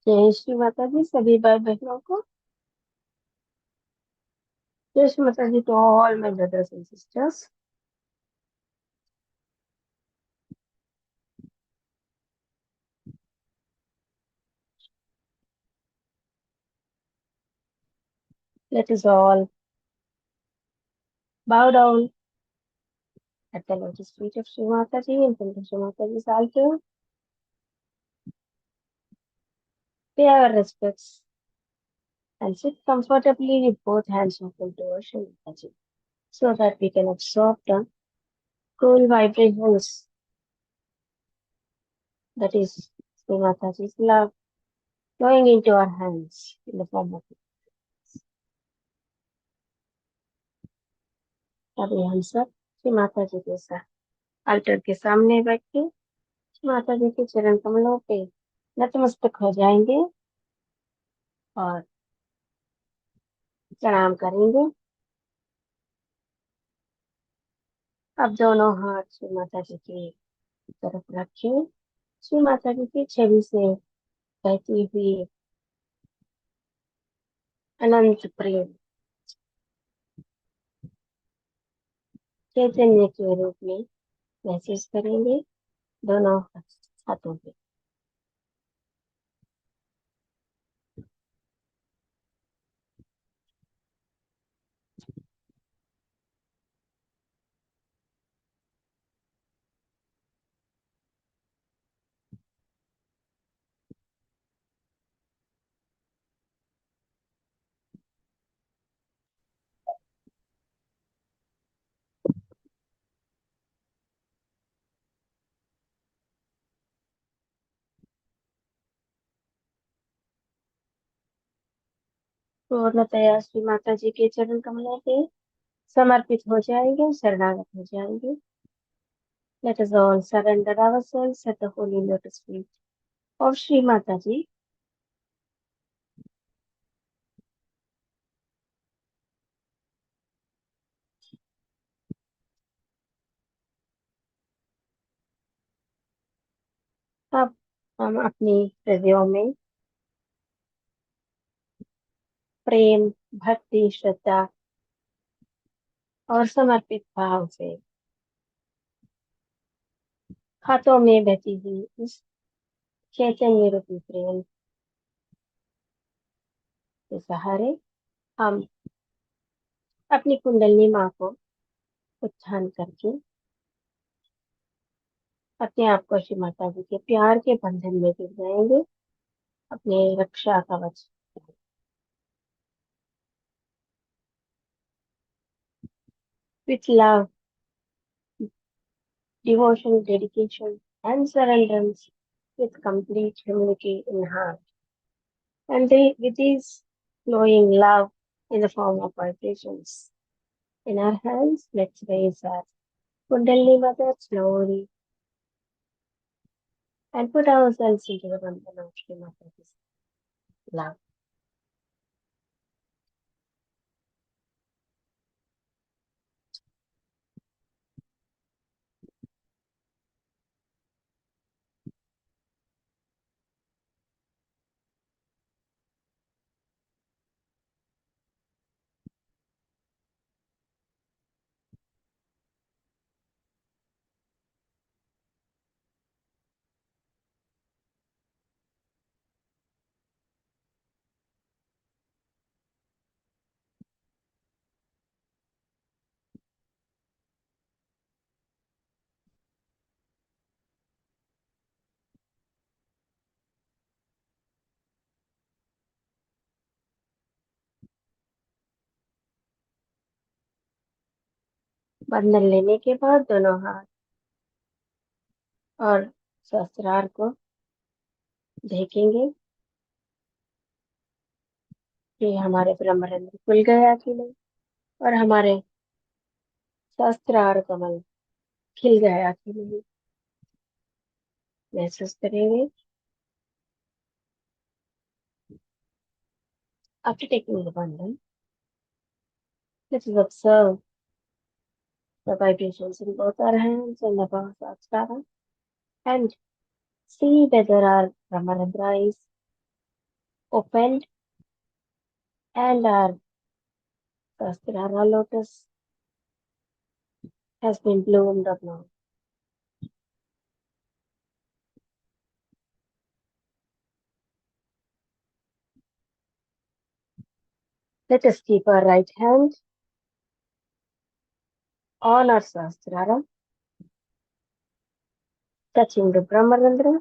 जय श्री माता जी सभी भाई बहनों को। जय श्री माता जी to all my brothers and sisters. Let us all bow down at the lotus feet of Shri Mata Ji and thank Shri Mata Ji's altar. Pay our respects and sit comfortably with both hands open towards Shri Mata Ji so that we can absorb the cool vibrations that is Shri Mata Ji's love flowing into our hands in the form of अभी हम सब श्री माता जी के साथ alter के सामने बैठ के माता जी के चरण कमलों पे नतमस्तक हो जाएंगे और प्रणाम करेंगे। अब दोनों हाथ श्री माता जी की तरफ रखें। श्री माता जी की छवि से बहती हुई अनंत प्रेम चैतन्य के रूप में महसूस करेंगे दोनों हाथों पे। पूर्णतया श्री माता जी के चरण कमलों पे समर्पित हो जाएंगे, शरणागत हो जाएंगे। Let us all surrender ourselves at the holy lotus feet of Shri Mata Ji. अब हम अपनी हृदयों में प्रेम, भक्ति, श्रद्धा और समर्पित भाव से हाथों में बहती हुई इस चैतन्य रूपी प्रेम के सहारे हम अपनी कुंडलिनी माँ को उत्थान करके अपने आप को श्री माता जी के प्यार के बंधन में गिर जाएंगे, अपने रक्षा कवच with love, devotion, dedication, and surrenderance, with complete humility in heart. And with this flowing love in the form of vibrations in our hands, let's raise our Kundalini Mother slowly and put ourselves into the Bandhan of Shri Mataji's love. बंधन लेने के बाद दोनों हाथ और सहस्त्रार को देखेंगे कि हमारे ब्रह्मरंध्र खुल गया कि नहीं और हमारे सहस्त्रार कमल खिल गया कि नहीं महसूस करेंगे। After taking the bandhan, let's observe the vibrations in both our hands and above Sahasrara and see whether our Brahmarandra is opened, and our Sahasrara lotus has been bloomed up now. Let us keep our right hand on our Sahasrara, touching the Brahmarandra,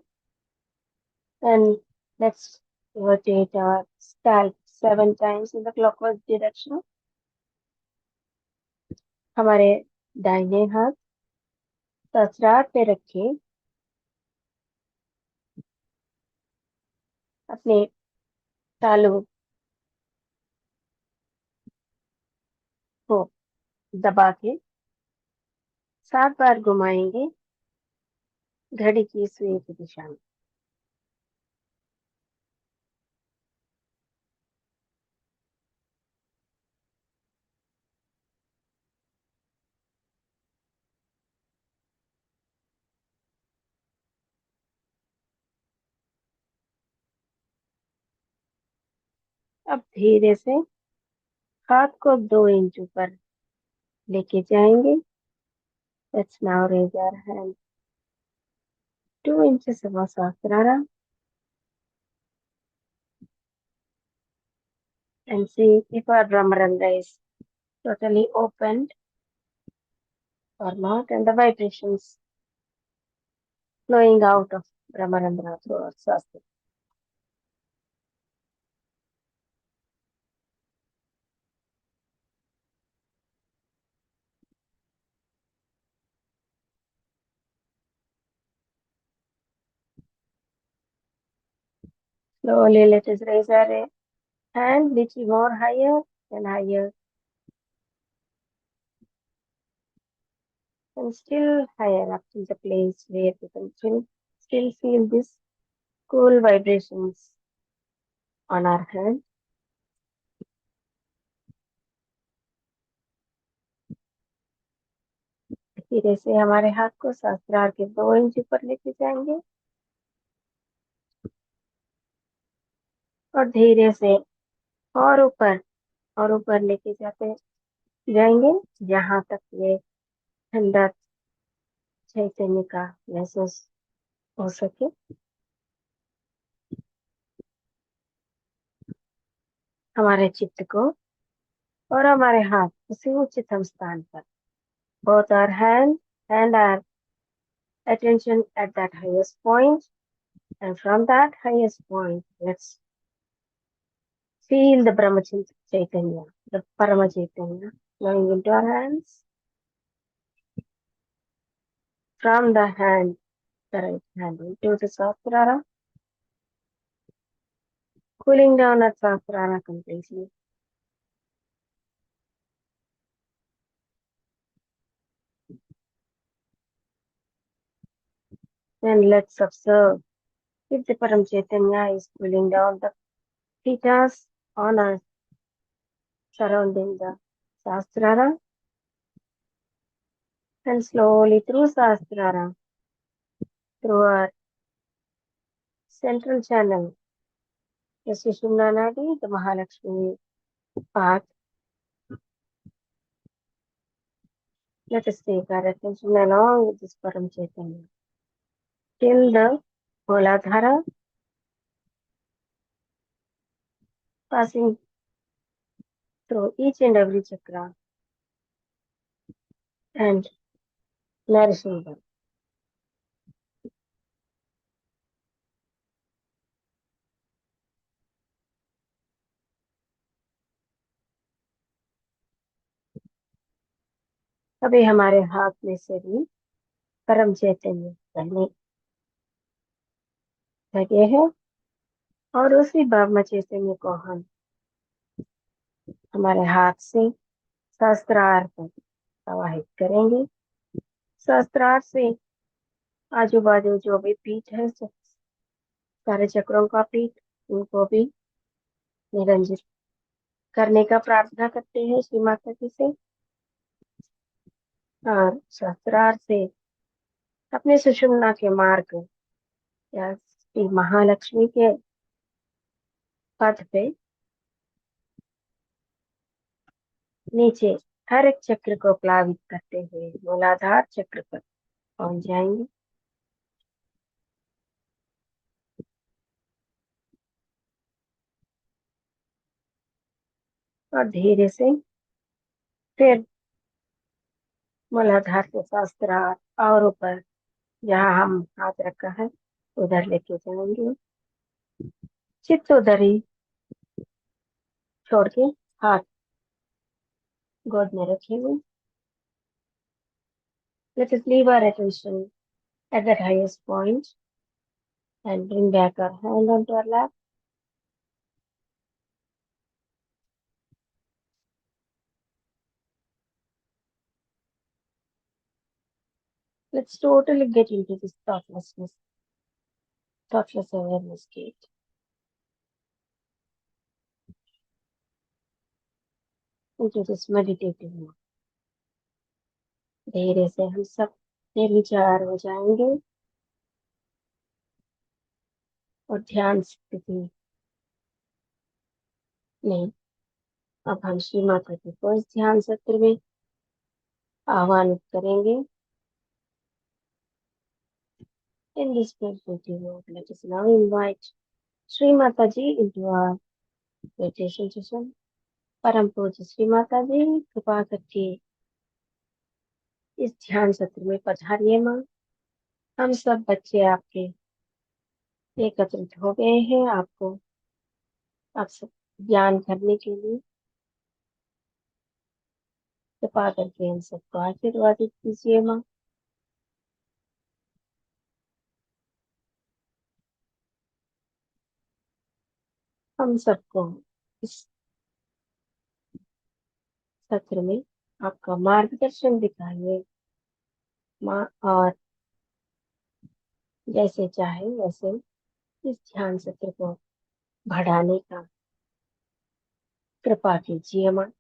and let's rotate our scalp 7 times in the clockwise direction. हमारे दाहिने हाथ सहस्रार पे रखें, अपने तालू को दबा के 7 बार घुमाएंगे घड़ी की सुई की दिशा में। अब धीरे से हाथ को 2 इंच ऊपर लेके जाएंगे। Let's now raise our hand 2 inches above Sahasrara and see if our Brahmarandra is totally opened or not, and the vibrations flowing out of Brahmarandra through our Sahasrara. Slowly let us raise our hand little more higher and higher, and still higher up to the place where we can still feel this cool vibrations on our hand. धीरे से हमारे हाथ को सहस्त्रार के 2 inch ऊपर लेके जाएंगे और धीरे से और ऊपर लेके जाएंगे जहाँ तक ये ठंडा चैतन्य का महसूस हो सके। हमारे चित्त को और हमारे हाथ उसी उच्चतम स्थान पर, both our hand and our attention at that highest point, and from that highest point let's feel the Brahma Chaitanya, the Parama Chaitanya flowing into our hands. From the hand, the right hand into the Sahasrara, cooling down at Sahasrara completely. Then let's observe if the Param Chaitanya is cooling down the pitas on us surrounding the Sahasrara, and slowly through Sahasrara, through our central channel, the Sushumna Nadi, the Mahalakshmi path. Let us take our attention along with this Param Chaitanya till the Muladhara, passing through each and every chakra and nourishing them. अभी हमारे हाथ में से भी परम चैतन्य पहले लगे हैं और उसी ब्रह्म चैतन्य को हम हमारे हाथ से सहस्त्रार पर प्रवाहित करेंगे। सहस्त्रार से आजू बाजू जो भी पीठ है, सारे चक्रों का पीठ, उनको भी निरंजित करने का प्रार्थना करते हैं श्री माता जी से, और सहस्त्रार से अपने सुषुम्ना के मार्ग या श्री महालक्ष्मी के पथ पे नीचे हर एक चक्र को प्लावित करते हुए मूलाधार चक्र पर पहुंच जाएंगे। और धीरे से फिर मूलाधार के शास्त्रार्थ और ऊपर जहाँ हम हाथ रखा है उधर लेके जाएंगे। चित्त उधर ही छोड़ के हाथ गोद में रखेंगे। Let us leave our attention at that highest point and bring back our hand onto our lap. Let's totally get into this thoughtless awareness state. Into this meditative mode. धीरे से हम सब निर्विचार हो जाएंगे और ध्यान स्थिति में अब हम श्री माता जी को इस ध्यान सत्र में आह्वानित करेंगे। In this meditative mode, let us now invite Sri Mataji into our meditation session. परम पूज्य श्री माता जी कृपा करके इस ध्यान सत्र में पधारिए माँ। हम सब बच्चे आपके एकत्रित हो गए हैं आपको आप सब ज्ञान करने के लिए। कृपा करके हम सबको आशीर्वादित कीजिए माँ। हम सबको इस सत्र में आपका मार्गदर्शन दिखाइए माँ, और जैसे चाहे वैसे इस ध्यान सत्र को बढ़ाने का कृपा कीजिए माँ।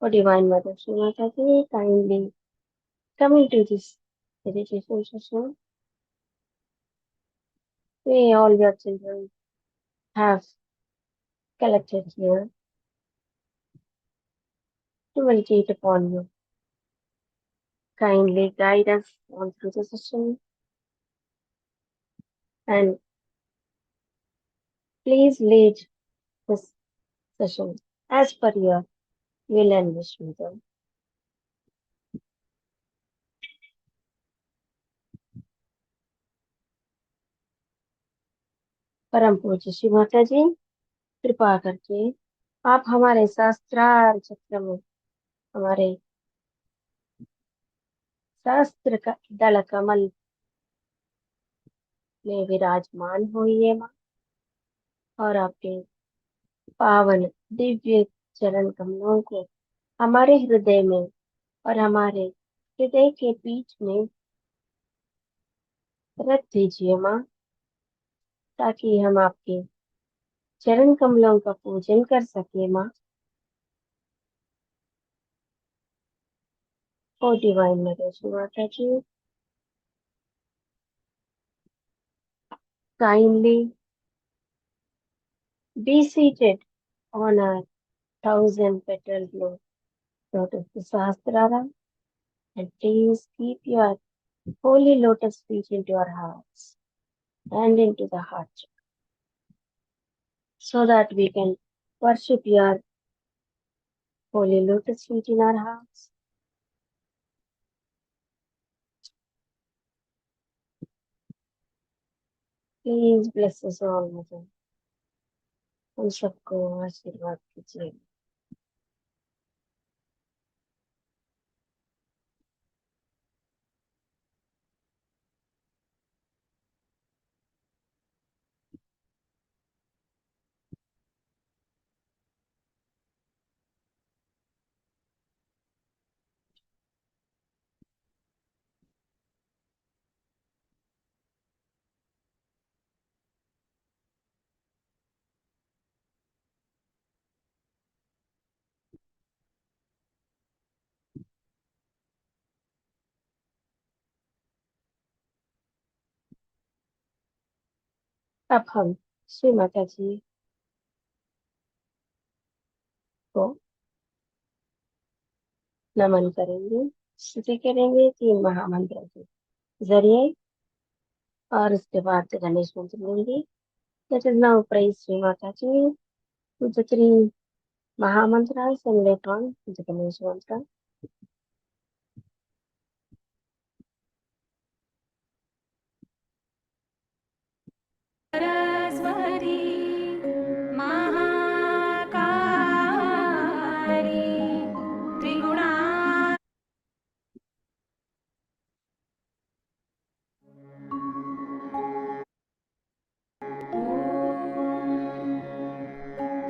और divine mother Shri Mata ji kindly coming to this meditation session, we all your children have collected here to meditate upon you. Kindly guide us on through the session and please lead this session as per your will and wish, Mother. परम पूज्य श्री माता जी कृपा करके आप हमारे शास्त्रार्थ चक्र में हमारे शास्त्र का दल कमल में विराजमान होइए माँ, और आपके पावन दिव्य चरण कमलों को हमारे हृदय में और हमारे हृदय के बीच में रख दीजिए माँ, ताकि हम आपके चरण कमलों का पूजन कर सके माँ। ओ divine mother Shri Mata ji kindly be seated on our 1,000 petal lotus sahasrara, and please keep your holy lotus feet into your hearts and into the heart chakra, so that we can worship your holy lotus feet in our hearts. Please bless us all, Mother. हम सबको आशीर्वाद कीजिए। अब हम श्री माता जी को नमन करेंगे, स्तुति करेंगे 3 महामंत्र के जरिए और उसके बाद गणेश मंत्र लेंगे। Let us now praise Sri Mataji with the 3 Mahamantras and later on with the Ganesh mantra. Saraswati Mahakali त्रिगुणा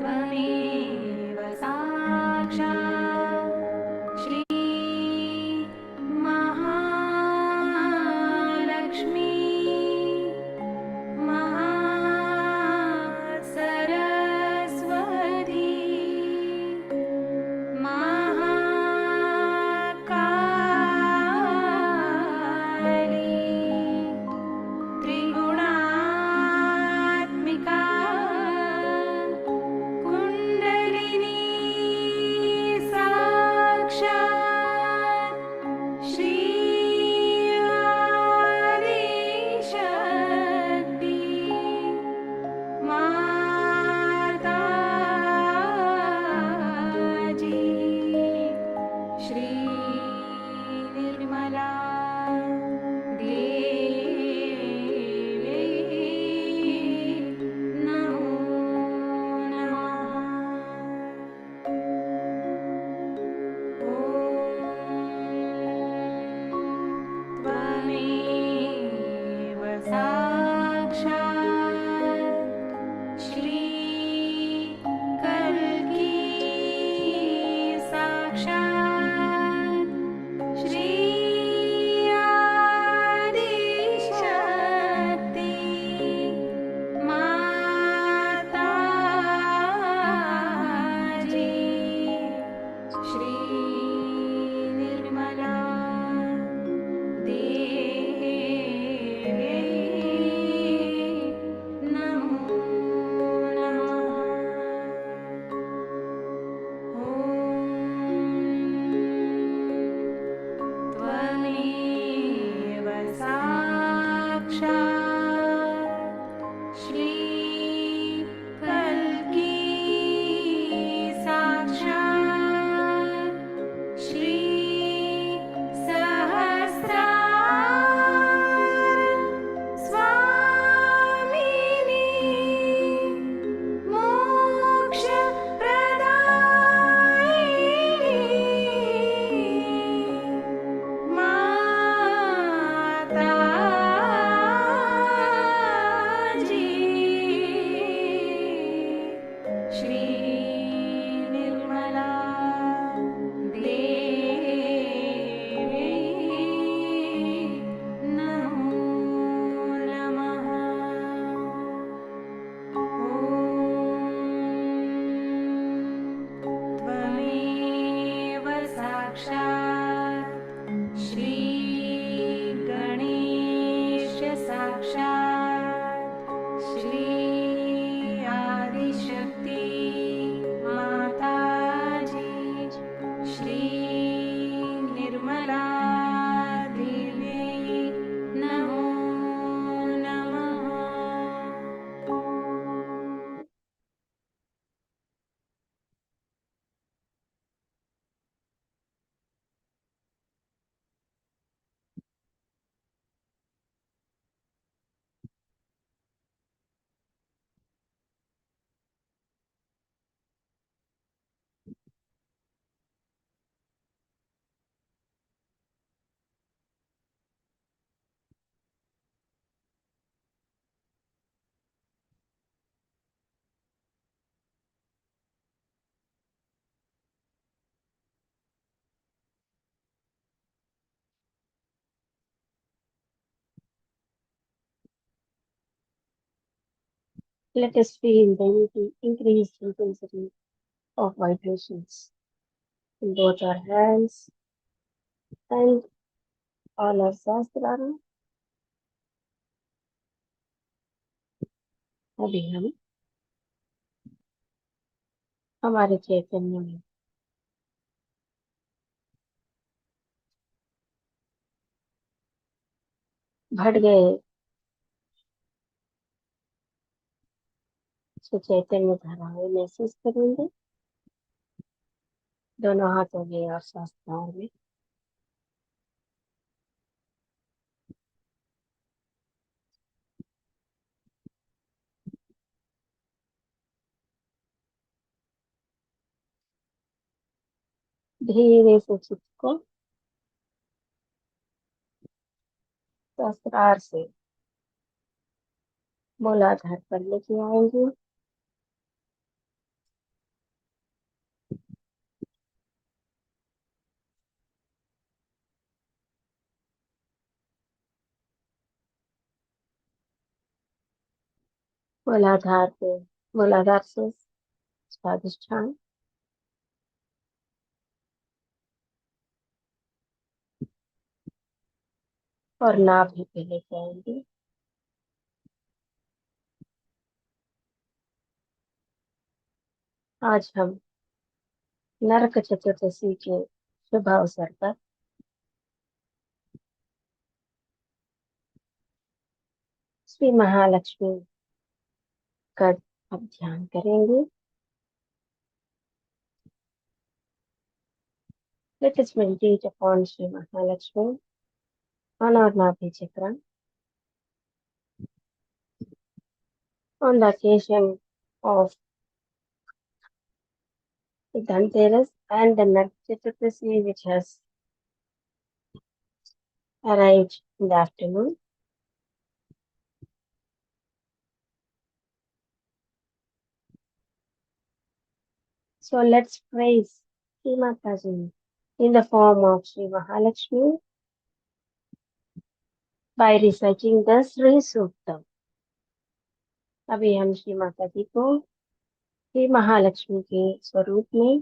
त्वमेव साक्षात् श्री महालक्ष्मी महासरस्वती महाकाली त्रिगुणात्मिका कुण्डलिनी साक्षात् श्री आदिशक्ति माताजी श्री निर्मला देवी नमो नमः। त्वमेव साक्षात् श्री कल्की साक्षात् श्री आदिशक्ति माताजी श्री निर्मला देवी नमो नमः। त्वमेव साक्षात् श्री कल्की साक्षात् श्री सहस्रार स्वामिनी मोक्षप्रदायिनी माताजी श्री निर्मला देवी नमो नमः। त्वमेव साक्षात् श्री गणेश साक्षात् श्री आदिशक्ति माताजी श्री निर्मला देवी नमो नमः। Let us feel the increased intensity of vibrations in both our hands and all our sahasrara. अभी हम हमारे चैतन्य में भट गए सो चैतन्य धाराएं महसूस करेंगे, दोनों हाथों में और शास्त्राओं में। धीरे से चित्त को सहस्त्रार से मूलाधार पर लेके आएंगे। मूलाधार से स्वादिष्ठान और नाभि पे लेके आएंगे। आज हम नरक चतुर्दशी के शुभ अवसर पर श्री महालक्ष्मी का अब ध्यान करेंगे। Let us meditate upon Sri Mahalakshmi on our Nabhi Chakra on the occasion of the Dhanteras and the Narak Chaturdashi, which has arrived in the afternoon. So let's praise Sri Mataji in the form of Sri Mahalakshmi by reciting the Sri Suktam. अभी हम श्री माता जी को श्री महालक्ष्मी के स्वरूप में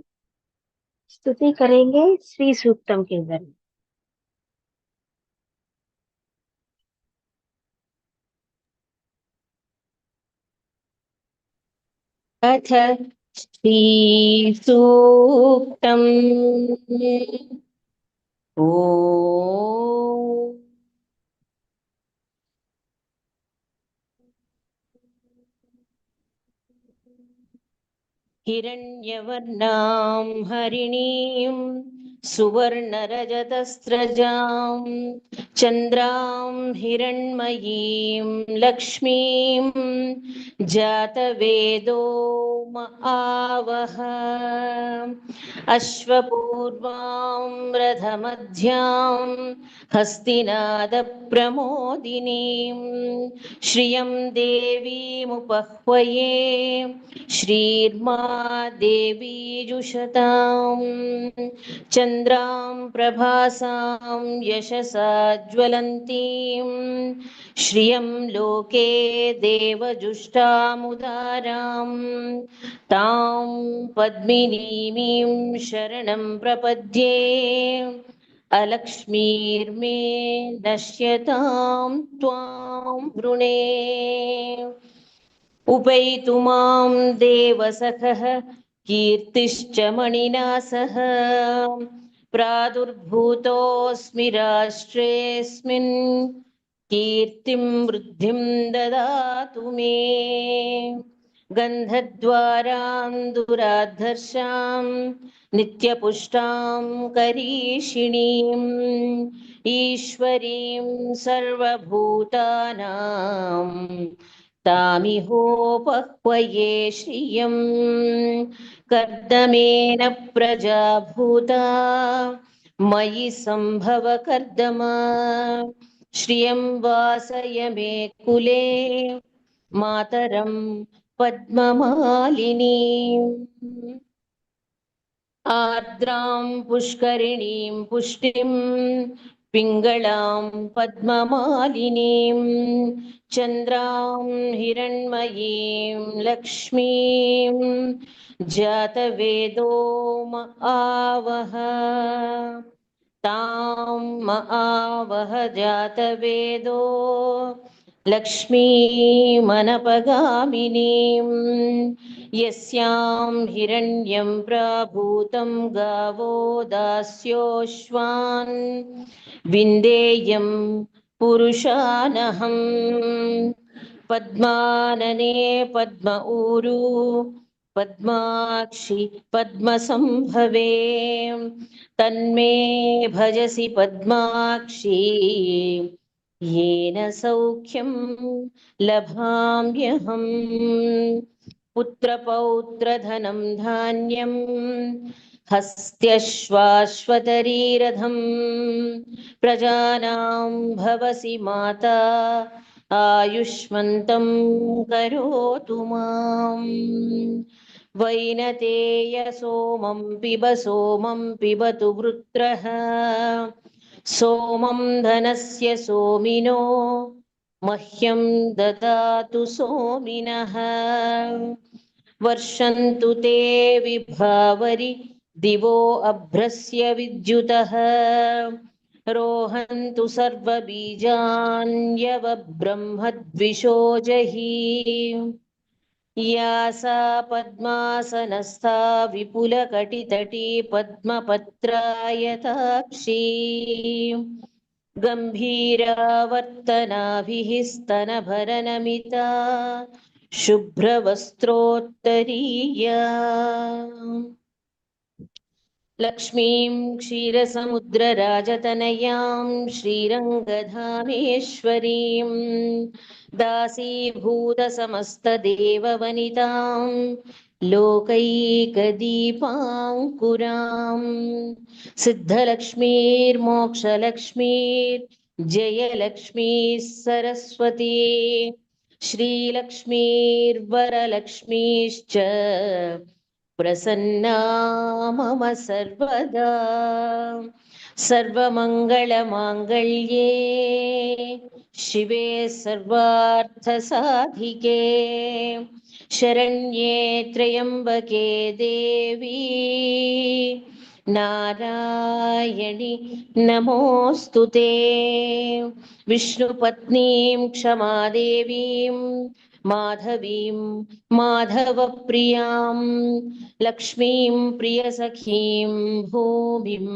स्तुति करेंगे श्री सूक्तम के जरिए। अथ श्रीसूक्तम् ॐ हिरण्यवर्णां हरिणीं सुवर्णरजतस्रजां चन्द्रां हिरण्मयीं लक्ष्मीं जातवेदो आवह अश्वपूर्वां रथमध्यां हस्तिनादप्रमोदिनीं श्रियं देवीमुपह्वये श्रीर्मा देवी जुषताम् चन्द्रां प्रभासां यशसा ज्वलन्तीं श्रियं लोके देवजुष्टामुदारां तां पद्मिनीमीं शरणं प्रपद्ये अलक्ष्मीर्मे नश्यतां त्वां वृणे उपैतु मां देवसखः कीर्तिश्च मणिना सह प्रादुर्भूतोऽस्मि राष्ट्रेऽस्मिन् कीर्तिं वृद्धिं ददातु मे गन्धद्वारां दुराधर्षां नित्यपुष्टां करीषिणीम् ईश्वरीं सर्वभूतानां तामिहोपह्वये श्रियं कर्दमेन प्रजा भूता मयि सम्भव कर्दम श्रियं वासय मे कुले मातरं पद्ममालिनीम् आर्द्रां पुष्करिणीं पुष्टिं पिङ्गळां पद्ममालिनीं चन्द्रां हिरण्मयीं लक्ष्मीं जातवेदो आवह तां आवह जातवेदो लक्ष्मीमनपगामिनीं यस्यां हिरण्यं प्राभूतं गावो दास्योऽश्वान् विन्देयं पुरुषानहम् पद्मानने पद्म ऊरू पद्माक्षि पद्मसंभवे तन्मे भजसि पद्माक्षी येन सौख्यं लभाम्यहम् पुत्रपौत्रधनं धान्यं हस्त्यश्वाश्वतरीरथं प्रजानां भवसि माता आयुष्मन्तं करोतु माम् वैनतेय सोमं पिबतु वृत्रः सोमं धनस्य सोमिनो मह्यं ददातु सोमिनः वर्षन्तु ते विभावरि दिवो अभ्रस्य विद्युतः रोहन्तु सर्वबीजान्यवब्रह्मद्विषो जहि या सा पद्मासनस्था विपुलकटितटी पद्मपत्रायताक्षी गम्भीरावर्तनाभिः स्तनभरनमिता शुभ्रवस्त्रोत्तरीया लक्ष्मीं क्षीरसमुद्रराजतनयां श्रीरङ्गधामेश्वरीं दासीभूतसमस्तदेववनितां लोकैकदीपाङ्कुरां सिद्धलक्ष्मीर्मोक्षलक्ष्मीर्जयलक्ष्मीः सरस्वती श्रीलक्ष्मीर्वरलक्ष्मीश्च प्रसन्ना मम सर्वदा सर्वमङ्गलमाङ्गल्ये शिवे सर्वार्थसाधिके शरण्ये त्र्यम्बके देवी नारायणि नमोऽस्तु ते विष्णुपत्नीं क्षमादेवीं माधवीं माधवप्रियां लक्ष्मीं प्रियसखीं भूमिं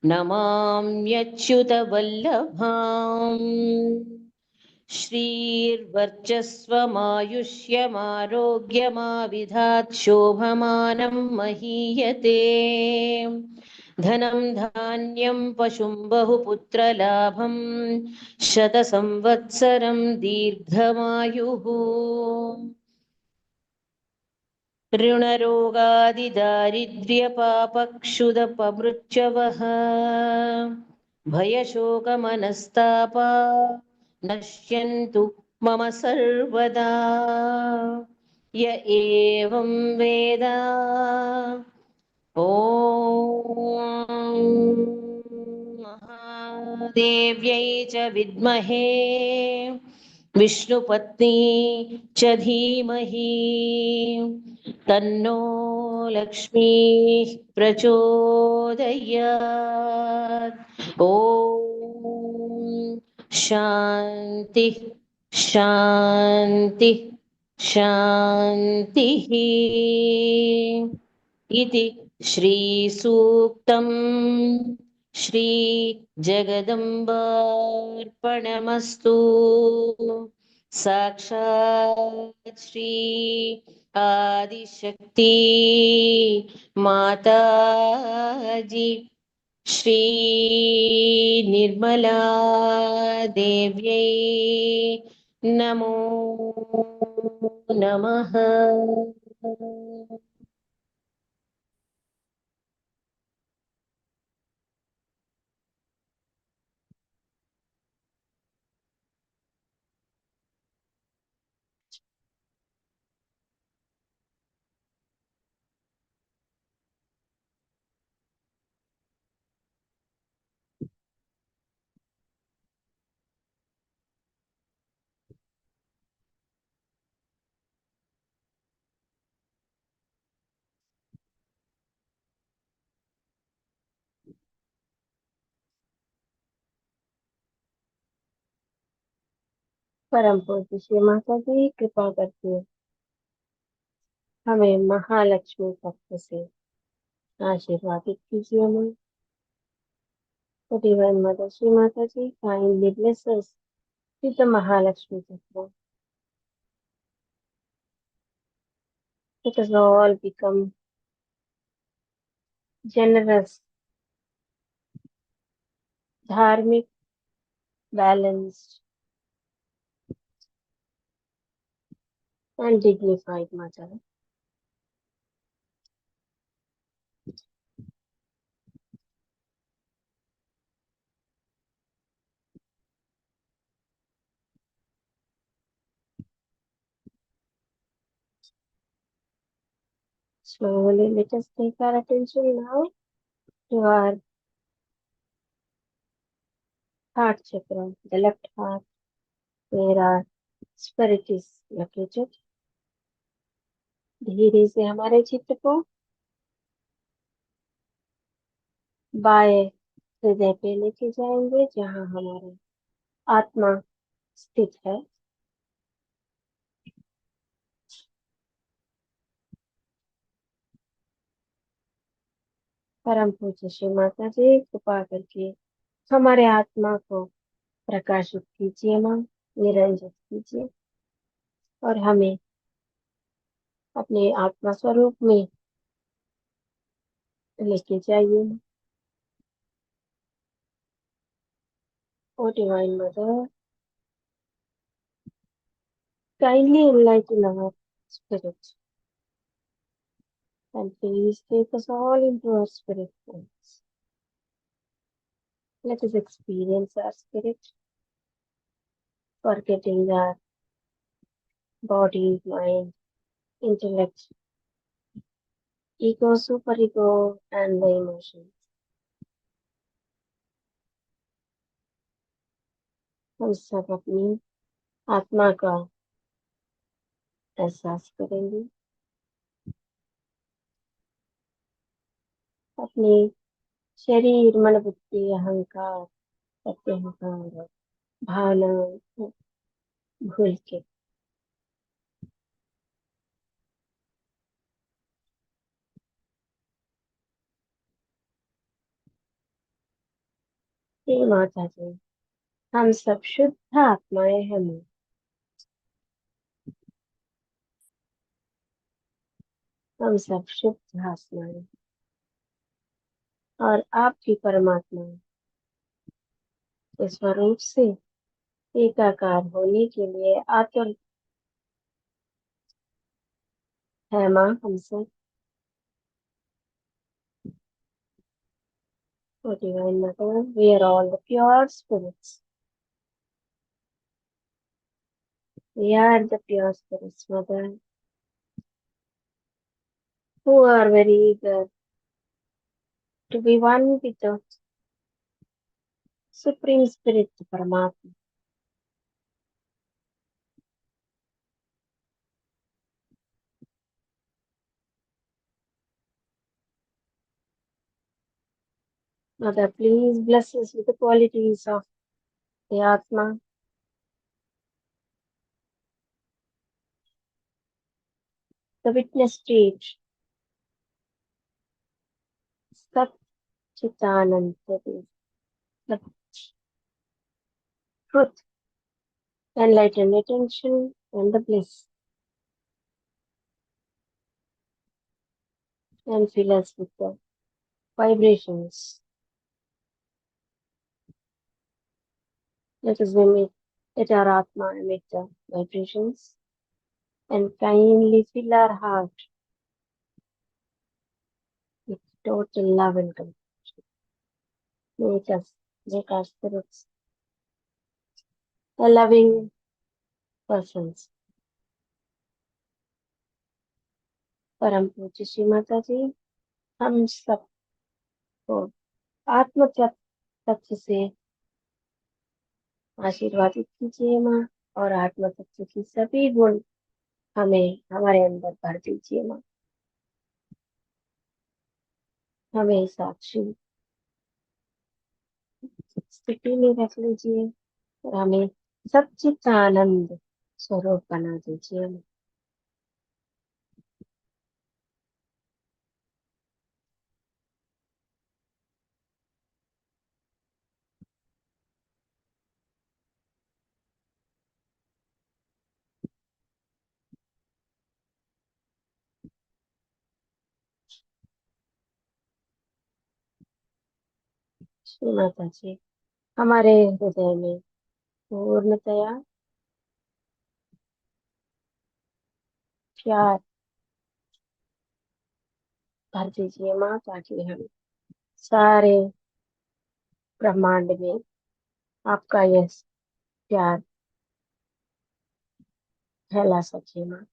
नमाम्यच्युतवल्लभाम् श्रीर्वर्चस्वमायुष्यमारोग्यमाविधात् शोभमानं महीयते धनं धान्यं पशुं बहुपुत्रलाभं शतसंवत्सरं दीर्घमायुः ऋणरोगादिदारिद्र्यपापक्षुदपमृत्यवः भयशोकमनस्तापा नश्यन्तु मम सर्वदा य एवं वेद ॐ महादेव्यै च विद्महे विष्णुपत्नी च धीमहि तन्नो लक्ष्मीः प्रचोदयात् ॐ शान्तिः शान्तिः शान्तिः इति श्रीसूक्तम् श्रीजगदम्बार्पणमस्तु साक्षात् श्री आदिशक्ति माताजी श्री निर्मला देव्यै नमो नमः परम पूज्य श्री माता जी कृपा करके हमें महालक्ष्मी तत्व से आशीर्वादित कीजिए माँ। तो divine mother Shri Mata ji kindly bless us with the Mahalakshmi tattva. Let us all become generous, dharmic, balanced, and dignified mother. Slowly, let us take our attention now to our heart chakra, the left heart, where our spirit is located. धीरे से हमारे चित्त को बाएं हृदय पे लेके जाएंगे, जहाँ हमारी आत्मा स्थित है। परम पूज्य श्री माता जी कृपा करके हमारे आत्मा को प्रकाशित कीजिए माँ, निरंजित कीजिए और हमें अपने आत्मा स्वरूप में लेके जाइए। O divine mother, kindly enlighten our spirit and please take us all into our spirit forms. Let us experience our spirit, forgetting our body, mind, intellect, ego, superego, and the emotions. हम सब अपनी आत्मा का एहसास करेंगे, अपने शरीर, मन, बुद्धि, अहंकार, प्रत्यहंकार और भावनाओं को भूल के हे माता जी, हम सब शुद्ध आत्माएं हैं माँ। हम सब शुद्ध आत्माएं और आपकी परमात्मा के स्वरूप से एकाकार होने के लिए आतुर है माँ। हम सब divine mother, we are all the pure spirits. We are the pure spirits, mother, who are very eager to be one with the Supreme Spirit, Paramatma. Mother, please bless us with the qualities of the Atma, the witness state, Sat Chitanand, that is the truth, enlightened attention, and the bliss, and fill us with the vibrations. Let us let our Atma emit the vibrations and kindly fill our heart with total love and compassion. Make our spirits a loving persons. परम पूज्य श्री माता जी, हम सबको आत्म तत्व से आशीर्वादित कीजिए माँ, और आत्म तत्व की सभी गुण हमें हमारे अंदर भर दीजिए माँ। हमें साक्षी स्थिति में रख लीजिए और हमें सच्चिदानंद स्वरूप बना दीजिए। श्री माता जी, हमारे हृदय में पूर्णतया प्यार भर दीजिए माँ, ताकि हम सारे ब्रह्मांड में आपका यह प्यार फैला सके माँ।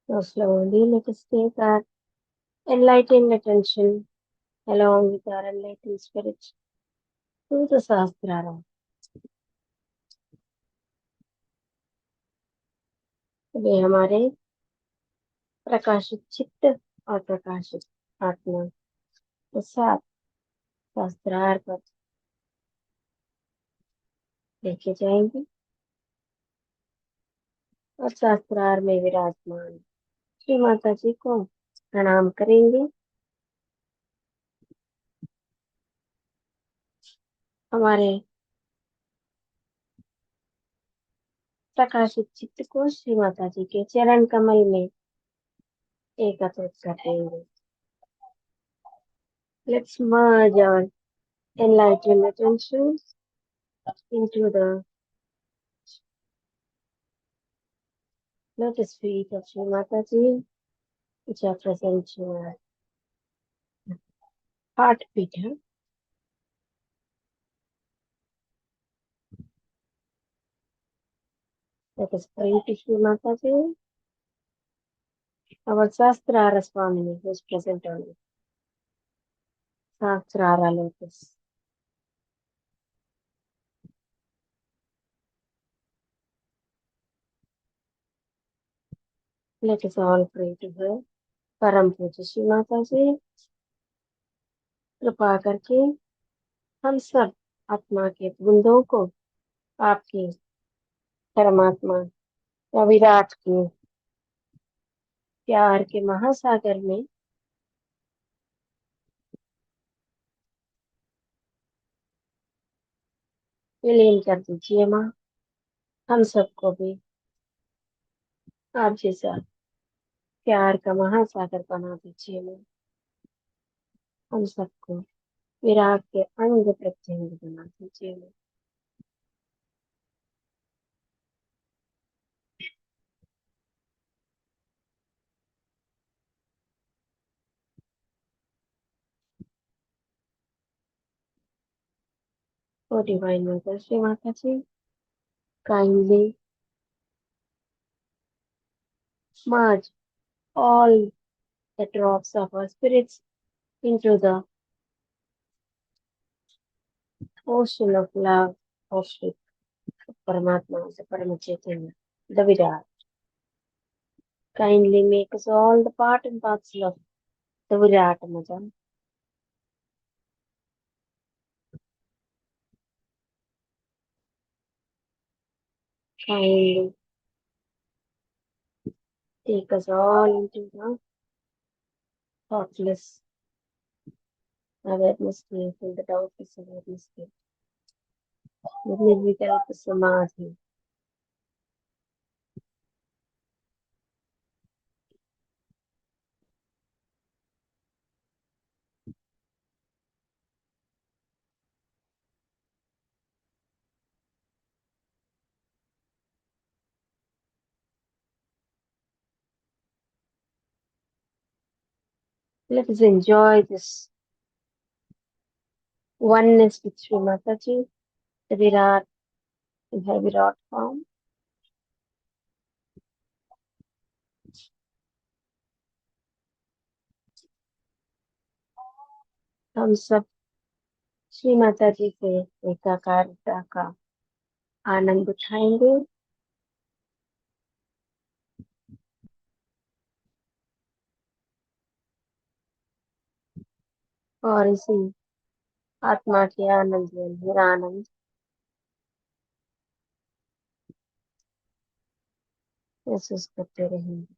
So slowly let us take our enlightened attention along with our enlightened spirit to the Sahasrara. वे हमारे प्रकाशित चित्त और प्रकाशित आत्मा के साथ शास्त्रार पर लेके जाएंगे और शास्त्रार में विराजमान श्री माता जी को प्रणाम करेंगे। हमारे प्रकाशित चित्त को श्री माता जी के चरण कमल में एकत्रित कर देंगे। Let's merge our enlightened attention into the lotus feet of Shri Mataji, which are present in our heart pita. Let us pray to Shri Mataji, our Sastrara Swamini, who is present on the Sastrara lotus. Let us all pray to her. परम पूज्य श्री माता जी, कृपा करके हम सब आत्मा के बूंदों को आपके परमात्मा या विराट के प्यार के महासागर में विलीन कर दीजिए माँ। हम सबको भी आप जैसा प्यार का महासागर बना दीजिए माँ। हम सबको विराट के अंग प्रत्यंग बना दीजिए माँ। ओ divine mother Shri Mata ji, kindly merge all the drops of our spirits into the ocean of love of Shri Paramatma, the Parama Chaitanya, the Virat. Kindly make us all the part and parcel of the Virat Madam. Kindly take us all into the thoughtless awareness state, in the doubtless awareness state, the Nirvikalpa Samadhi. Let us enjoy this oneness with Sri Mataji, the Virat in her Virat form. हम सब श्री माता जी से एकाकारता का आनंद उठाएंगे। और इसी आत्मा के आनंद या निरानंद महसूस करते रहेंगे।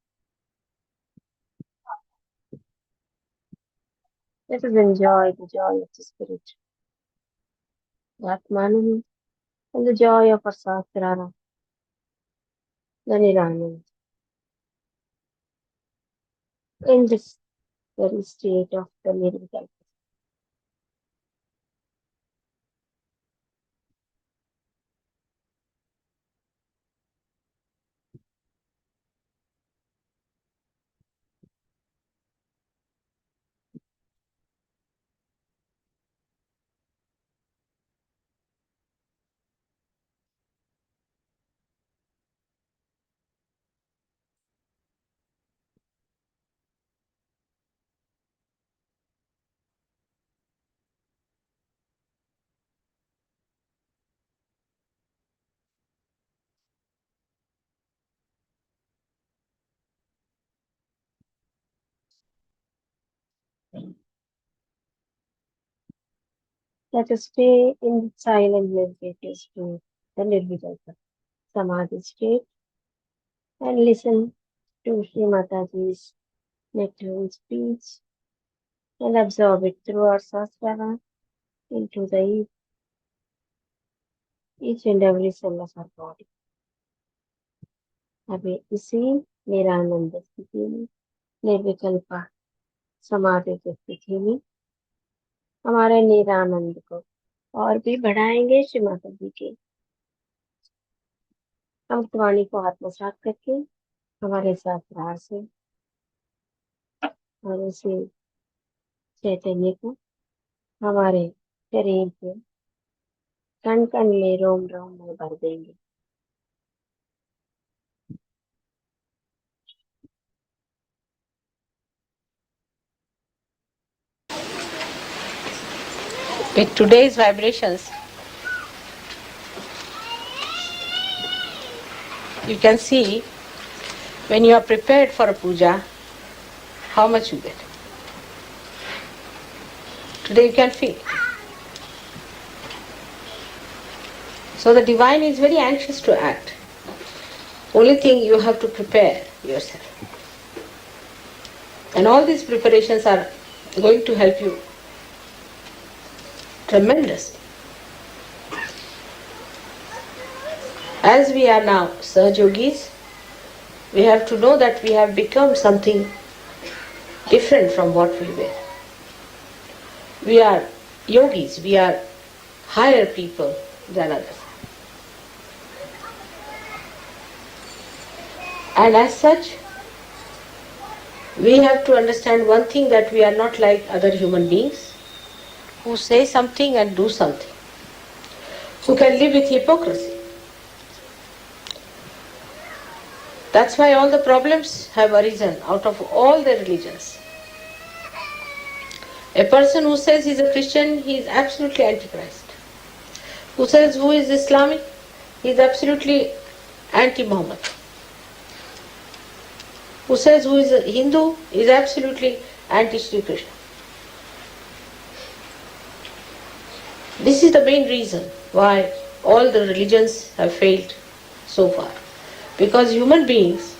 Let us enjoy the joy of the spirit, the Atmanand, and the joy of our Sastrara, the Niranand, in this very state of the miracle. Let us stay in the silent meditative state, the Nirvikalpa Samadhi state, and listen to Sri Mataji's nectarine speech and absorb it through our Sastrara into each and every cell of our body. अभी इसी निरानंद स्थिति में, निर्विकल्प समाधि की स्थिति में हमारे निरानंद को और भी बढ़ाएंगे श्री माता जी के अमृतवाणी को आत्मसात करके हमारे साथ प्रार से और उसी चैतन्य को हमारे शरीर के कण कण में रोम रोम में भर देंगे। With today's vibrations, you can see when you are prepared for a puja, how much you get. Today you can feel. So the divine is very anxious to act. Only thing you have to prepare yourself. And all these preparations are going to help you tremendously. As we are now Sahaj Yogis, we have to know that we have become something different from what we were. We are yogis, we are higher people than others. And as such, we have to understand one thing, that we are not like other human beings who say something and do something, who can live with hypocrisy. That's why all the problems have arisen out of all the religions. A person who says he is a Christian, he is absolutely antichrist. Who says who is Islamic, he is absolutely anti-Muhammad. Who says who is a Hindu, is absolutely anti-Sri Krishna. This is the main reason why all the religions have failed so far. Because human beings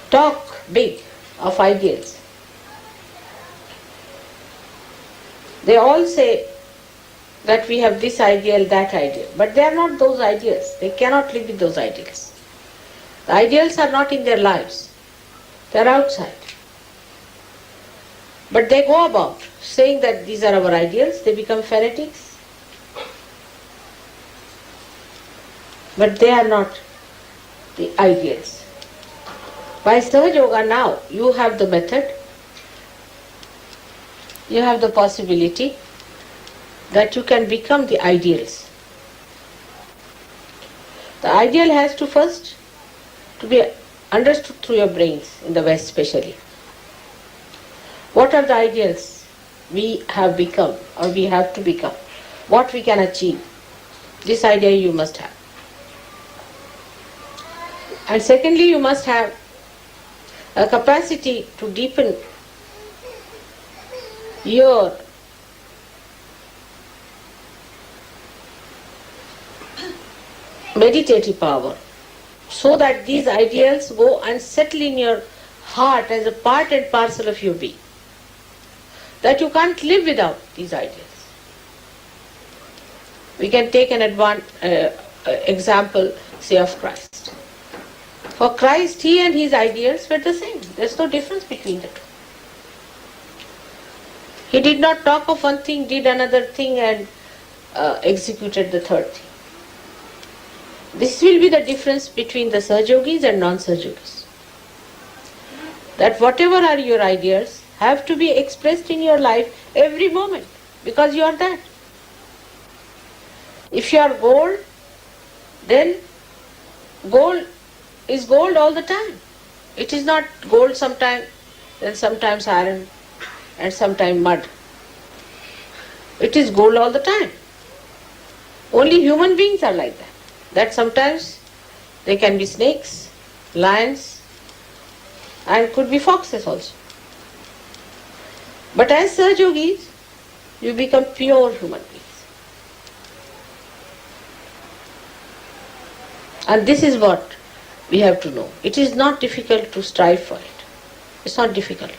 talk big of ideals. They all say that we have this ideal, that ideal. But they are not those ideals. They cannot live with those ideals. The ideals are not in their lives. They are outside. But they go about saying that these are our ideals. They become fanatics. But they are not the ideals. By Sahaja Yoga now, you have the method, you have the possibility that you can become the ideals. The ideal has to first to be understood through your brains, in the West especially. What are the ideals we have become or we have to become? What we can achieve? This idea you must have. And secondly, you must have a capacity to deepen your meditative power, so that these ideals go and settle in your heart as a part and parcel of your being. That you can't live without these ideals. We can take an example, say, of Christ. For Christ, he and his ideals were the same. There's no difference between the two. He did not talk of one thing, did another thing, and executed the third thing. This will be the difference between the Sahaja-yogis and non-Sahaja-yogis. That whatever are your ideas have to be expressed in your life every moment, because you are that. If you are gold, then gold is gold all the time. It is not gold sometimes, then sometimes iron, and sometimes mud. It is gold all the time. Only human beings are like that. That sometimes they can be snakes, lions, and could be foxes also. But as Sahaja-yogis, you become pure human beings. And this is what we have to know. It is not difficult to strive for it. It's not difficult.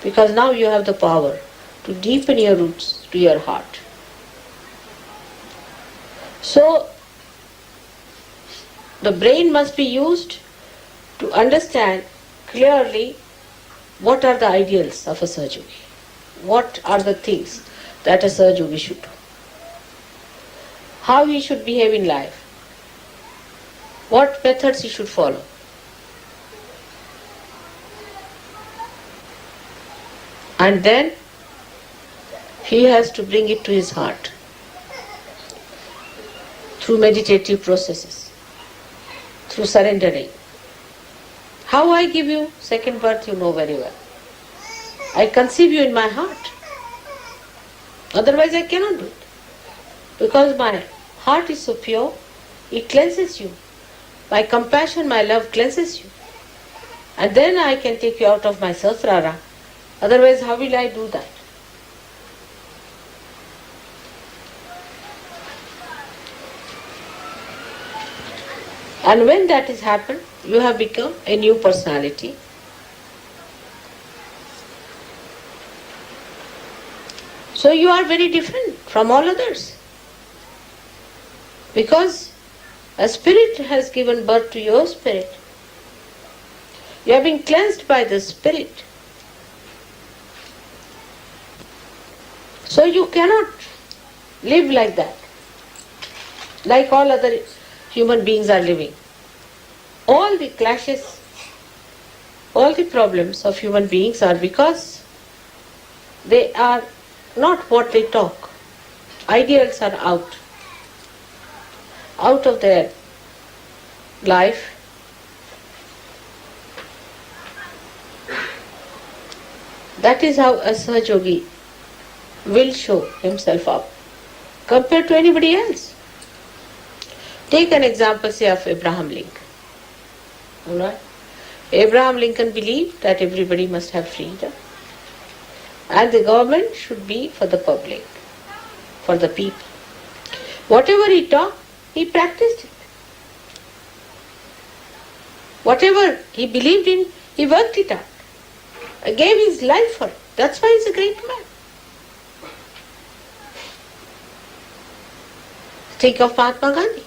Because now you have the power to deepen your roots to your heart. So, the brain must be used to understand clearly what are the ideals of a Sahaja-yogi. What are the things that a Sahaja-yogi should do. How he should behave in life. What methods he should follow. And then he has to bring it to his heart through meditative processes, through surrendering. How I give you second birth, you know very well. I conceive you in my heart. Otherwise I cannot do it. Because my heart is so pure, it cleanses you. My compassion, my love cleanses you. And then I can take you out of my sahasrara. Otherwise, how will I do that? And when that has happened, you have become a new personality. So you are very different from all others. Because a spirit has given birth to your spirit. You have been cleansed by the spirit. So you cannot live like that, like all other human beings are living. All the clashes, all the problems of human beings are because they are not what they talk. Ideals are out of their life. That is how a Sahaja-yogi will show himself up compared to anybody else. Take an example, say, of Abraham Lincoln. Alright? Abraham Lincoln believed that everybody must have freedom and the government should be for the public, for the people. Whatever he taught, he practiced it. Whatever he believed in, he worked it out. He gave his life for it. That's why he's a great man. Think of Mahatma Gandhi.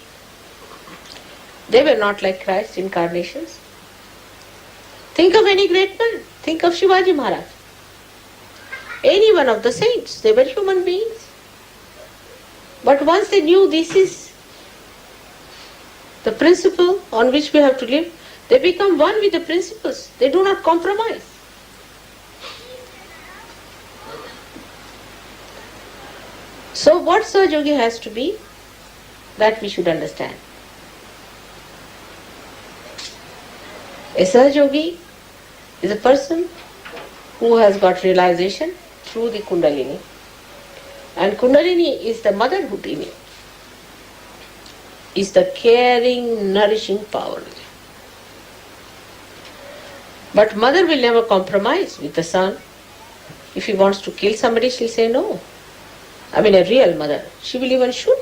They were not like Christ incarnations. Think of any great man. Think of Shivaji Maharaj. Any one of the saints. They were human beings. But once they knew this is the principle on which we have to live, they become one with the principles. They do not compromise. So what Sahaja-yogi has to be, that we should understand. A Sahaja-yogi is a person who has got realization through the Kundalini. And Kundalini is the motherhood in him. Is the caring, nourishing power. But mother will never compromise with the son. If he wants to kill somebody, she'll say no. I mean, a real mother. She will even shoot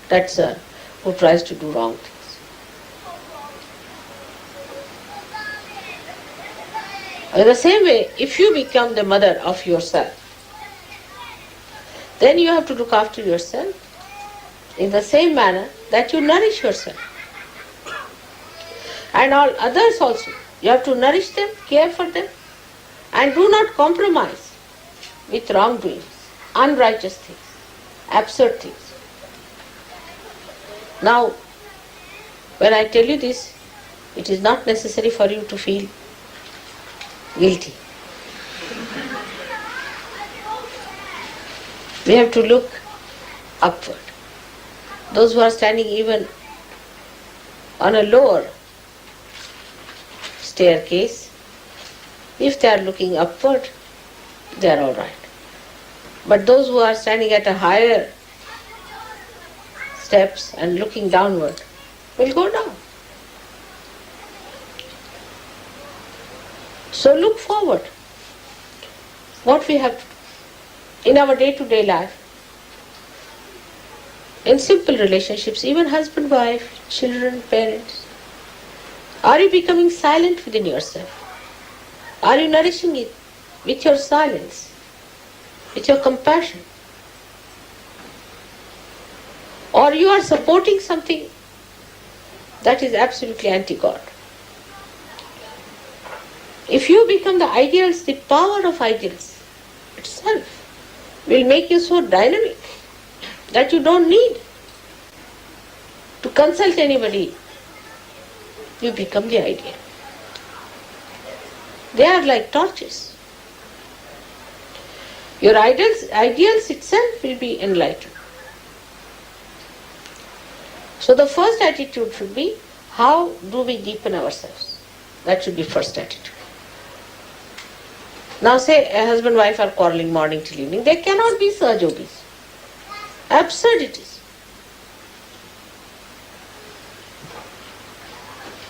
that son. who tries to do wrong things. In the same way, if you become the mother of yourself, then you have to look after yourself in the same manner that you nourish yourself. And all others also. You have to nourish them, care for them, and do not compromise with wrongdoings, unrighteous things, absurd things. Now, when I tell you this, it is not necessary for you to feel guilty. We have to look upward. Those who are standing even on a lower staircase, if they are looking upward, they are all right. But those who are standing at a higher steps and looking downward will go down. So look forward. What we have to do in our day-to-day life, in simple relationships, even husband, wife, children, parents. Are you becoming silent within yourself? Are you nourishing it with your silence, with your compassion? Or you are supporting something that is absolutely anti-God? If you become the ideals, the power of ideals itself will make you so dynamic that you don't need to consult anybody. You become the ideal. They are like torches. Your ideals itself will be enlightened. So the first attitude should be, how do we deepen ourselves? That should be first attitude. Now say a husband and wife are quarreling morning till evening. They cannot be Sahajogis. Absurdities.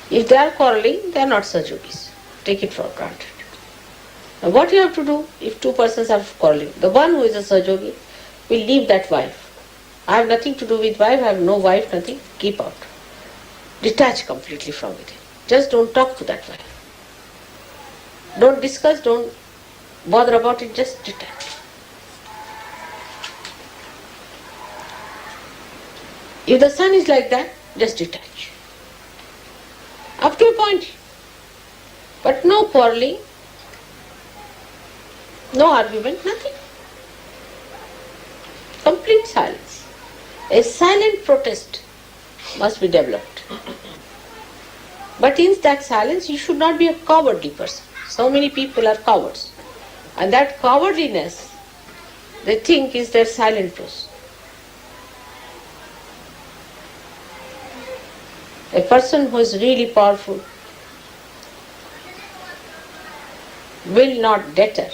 If they are quarreling, they are not Sahajogis. Take it for granted. Now what you have to do if two persons are quarreling? The one who is a Sahajogi will leave that wife. I have nothing to do with wife, I have no wife, nothing. Keep out. Detach completely from it. Just don't talk to that wife. Don't discuss, don't bother about it, just detach. If the son is like that, just detach. Up to a point. But no quarreling, no argument, nothing. Complete silence. A silent protest must be developed. But in that silence, you should not be a cowardly person. So many people are cowards. And that cowardliness, they think, is their silent process. A person who is really powerful will not deter,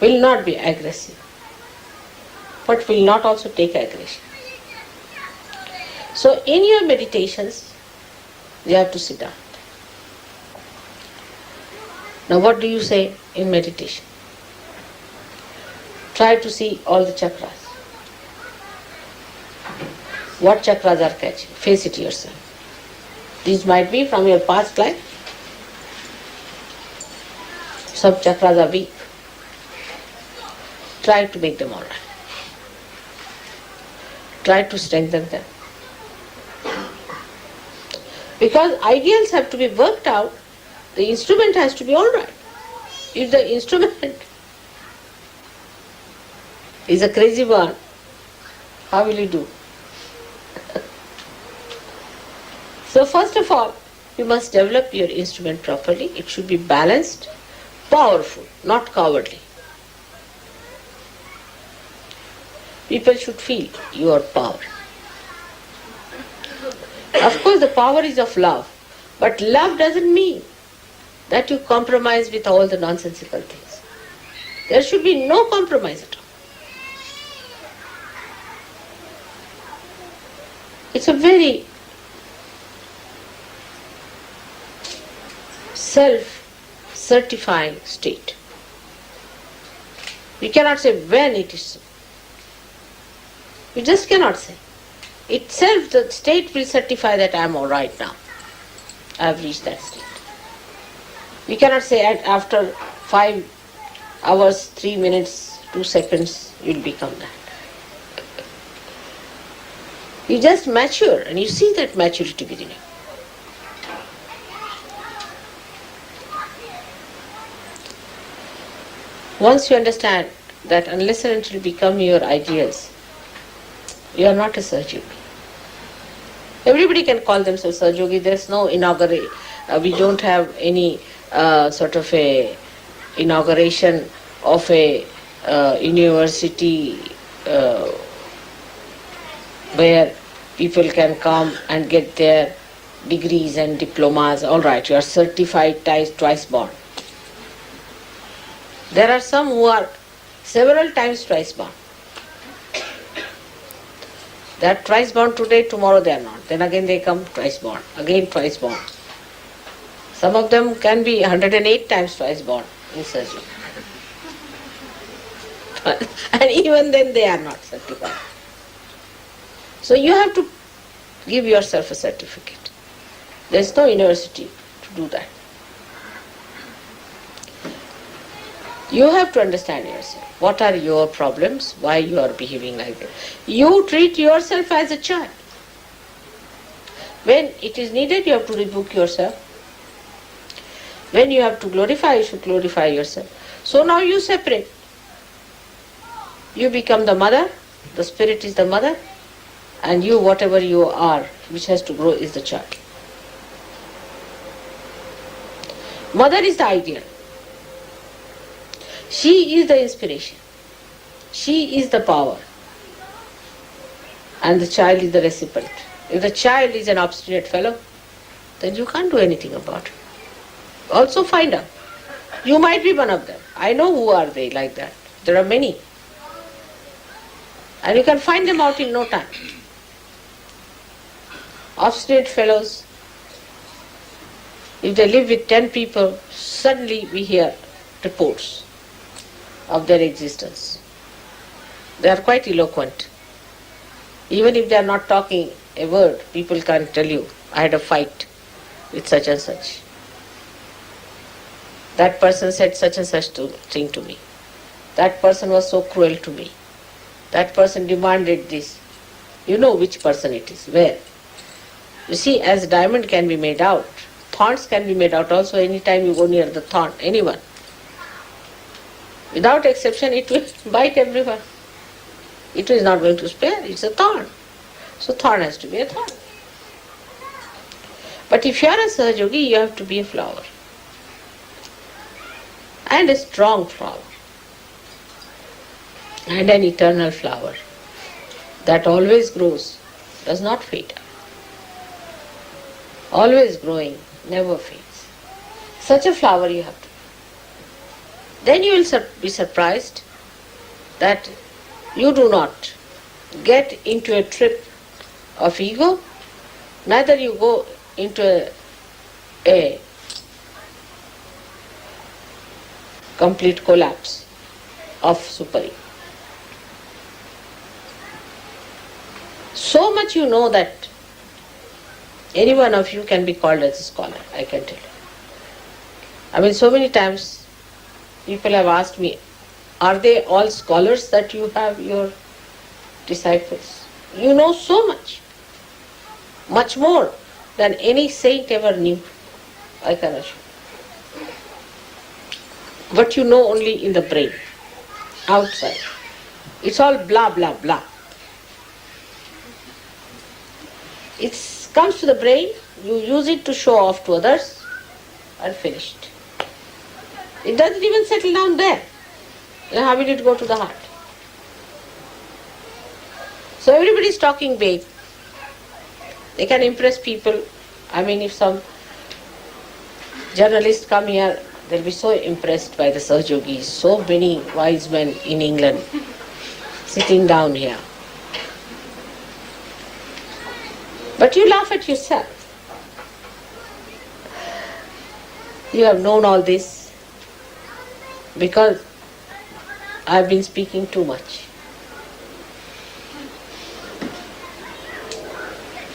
will not be aggressive, but will not also take aggression. So in your meditations, you have to sit down. Now what do you say in meditation? Try to see all the chakras. What chakras are catching? Face it yourself. These might be from your past life. Some chakras are weak. Try to make them all right. Try to strengthen them. Because ideals have to be worked out, the instrument has to be all right. If the instrument is a crazy one, how will you do? So first of all, you must develop your instrument properly. It should be balanced, powerful, not cowardly. People should feel your power. Of course, the power is of love, but love doesn't mean that you compromise with all the nonsensical things. There should be no compromise at all. It's a very self-certifying state. We cannot say when it is so. You just cannot say. Itself, the state will certify that I am all right now. I have reached that state. You cannot say after 5 hours, 3 minutes, 2 seconds, you'll become that. You just mature and you see that maturity within you. Once you understand that unless and until you become your ideals, you are not a Sahaja Yogi. Everybody can call themselves Sahaja Yogi. There's no inauguration. We don't have any sort of a inauguration of a university where people can come and get their degrees and diplomas. All right, you are certified twice born. There are some who are several times twice born. They are twice born today, tomorrow they are not. Then again they come twice born, again twice born. Some of them can be 108 times twice born in surgery. And even then they are not certified. So you have to give yourself a certificate. There is no university to do that. You have to understand yourself. What are your problems? Why you are behaving like that? You treat yourself as a child. When it is needed, you have to rebuke yourself. When you have to glorify, you should glorify yourself. So now you separate. You become the mother, the spirit is the mother, and you, whatever you are, which has to grow, is the child. Mother is the ideal. She is the inspiration. She is the power. And the child is the recipient. If the child is an obstinate fellow, then you can't do anything about it. Also find out. You might be one of them. I know who are they like that. There are many. And you can find them out in no time. Obstinate fellows, if they live with 10 people, suddenly we hear reports of their existence. They are quite eloquent. Even if they are not talking a word, people can tell you, I had a fight with such and such. That person said such and such thing to me. That person was so cruel to me. That person demanded this. You know which person it is, where. You see, as diamond can be made out, thorns can be made out also anytime you go near the thorn, anyone. Without exception, it will bite everyone. It is not going to spare, it's a thorn. So thorn has to be a thorn. But if you are a Sahaja Yogi, you have to be a flower. And a strong flower. And an eternal flower that always grows, does not fade. Always growing, never fades. Such a flower you have to be. Then you will be surprised that you do not get into a trip of ego, neither you go into a complete collapse of super-ego. So much you know that any one of you can be called as a scholar, I can tell you. I mean, so many times people have asked me, are they all scholars that you have, your disciples? You know so much more than any saint ever knew, I can assure you. But you know only in the brain, outside. It's all blah, blah, blah. It comes to the brain, you use it to show off to others, and finished. It doesn't even settle down there. Then how will it go to the heart? So everybody is talking big. They can impress people. I mean, if some journalists come here, they'll be so impressed by the Sahaja Yogis. So many wise men in England sitting down here. But you laugh at yourself. You have known all this because I've been speaking too much.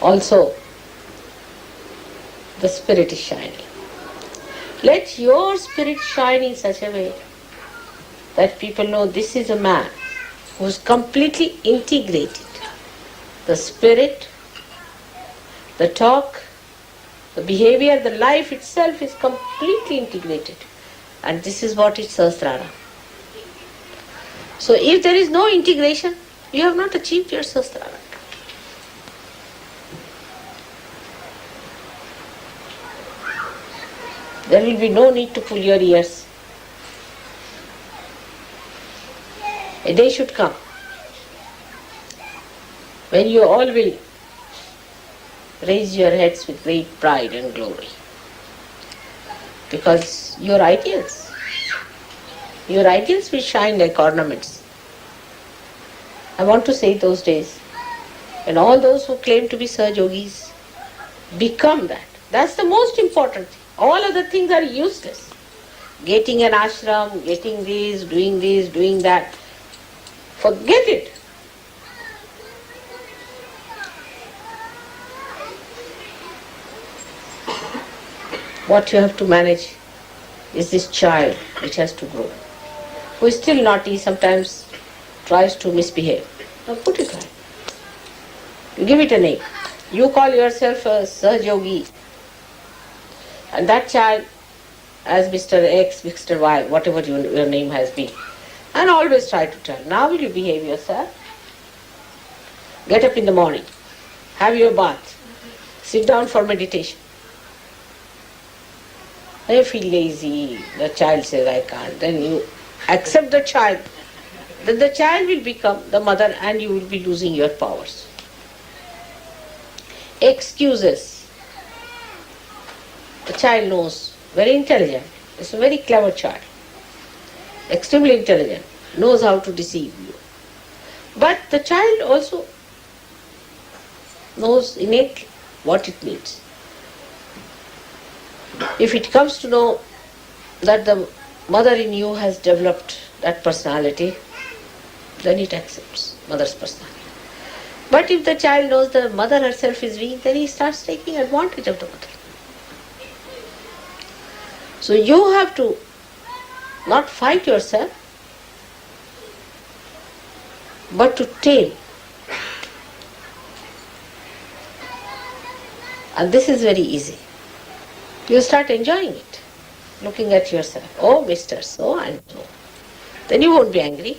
also the spirit is shining. Let your spirit shine in such a way that people know this is a man who is completely integrated. The spirit, the talk, the behavior, the life itself is completely integrated. And this is what is Sahasrara. So if there is no integration, you have not achieved your Sahasrara. There will be no need to pull your ears. A day should come when you all will raise your heads with great pride and glory. Because your ideals will shine like ornaments. I want to say those days when all those who claim to be Sahaja Yogis become that. That's the most important thing. All other things are useless. Getting an ashram, getting this, doing that. Forget it. What you have to manage is this child which has to grow, who is still naughty, sometimes tries to misbehave. Now put it right. You give it a name. You call yourself a Sahaja Yogi. And that child, as Mr. X, Mr. Y, whatever your name has been, and always try to tell, now will you behave yourself? Get up in the morning, have your bath, sit down for meditation. I feel lazy, the child says I can't, then you accept the child. Then the child will become the mother and you will be losing your powers. Excuses. The child knows, very intelligent, it's a very clever child, extremely intelligent, knows how to deceive you. But the child also knows innately what it needs. If it comes to know that the mother in you has developed that personality, then it accepts mother's personality. But if the child knows the mother herself is weak, then he starts taking advantage of the mother. So you have to not fight yourself, but to tame. And this is very easy. You start enjoying it, looking at yourself. Oh, Mr. So and so. Then you won't be angry.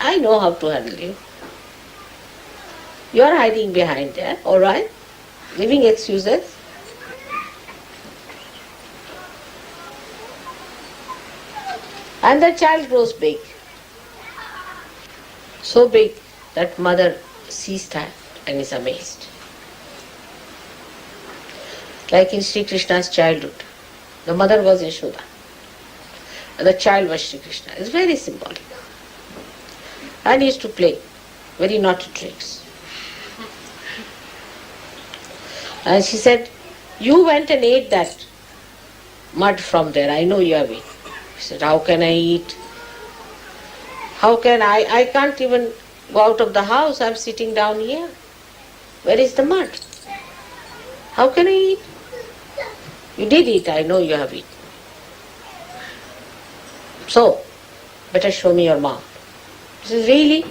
I know how to handle you. You are hiding behind there, all right? Giving excuses. And the child grows big. So big that mother sees that and is amazed. Like in Sri Krishna's childhood, the mother was Yashoda and the child was Sri Krishna. It's very symbolic. And he used to play very naughty tricks. And she said, you went and ate that mud from there. I know you have eaten. He said, how can I eat? How can I? I can't even go out of the house. I'm sitting down here. Where is the mud? How can I eat? You did eat. I know you have eaten. So, better show me your mouth. He says, really?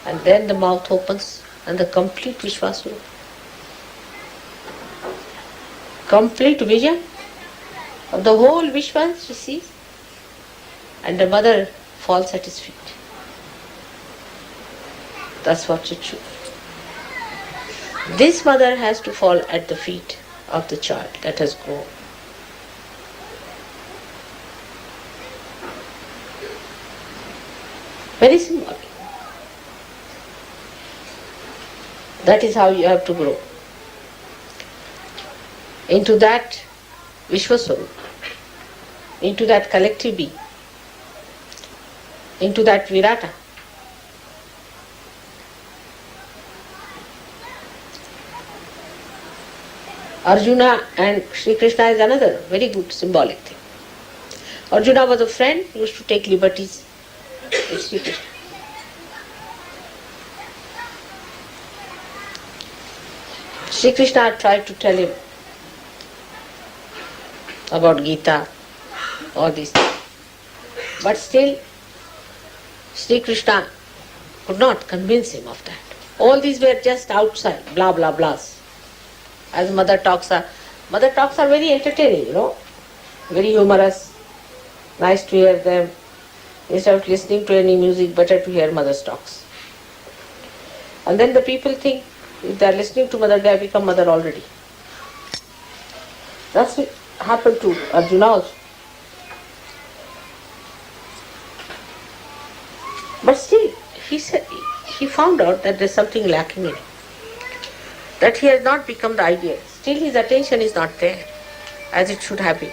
And then the mouth opens and the complete Vishwasvarupa. Complete vision of the whole Vishwa she sees. And the mother falls at his feet. That's what it should. This mother has to fall at the feet of the child that has grown. Very symbolic. That is how you have to grow into that Vishwaswarupa, into that collective being, into that Virata. Arjuna and Sri Krishna is another very good symbolic thing. Arjuna was a friend, he used to take liberties with Sri Krishna. Sri Krishna tried to tell him about Gita, all these things. But still, Sri Krishna could not convince him of that. All these were just outside, blah blah blahs. As mother talks are very entertaining, very humorous, nice to hear them. Instead of listening to any music, better to hear mother's talks. And then the people think, if they are listening to mother, they have become mother already. That's what happened to Arjuna also. But still, he found out that there's something lacking in him. That he has not become the ideal. Still his attention is not there, as it should have been.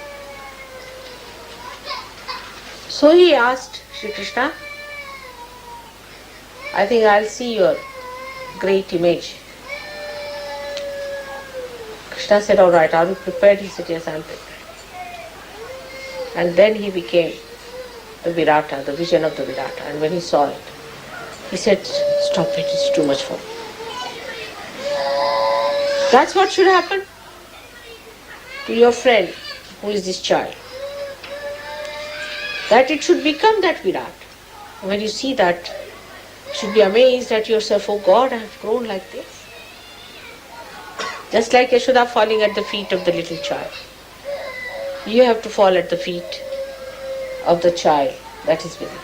So he asked Sri Krishna, I think I'll see your great image. Krishna said, all right, are you prepared? He said, yes, I am prepared. And then he became the Virata, the vision of the Virata. And when he saw it, he said, stop it, it's too much for me. That's what should happen to your friend who is this child. That it should become that Virat. When you see that, you should be amazed at yourself, oh God, I have grown like this. Just like Yashoda falling at the feet of the little child. You have to fall at the feet of the child that is within.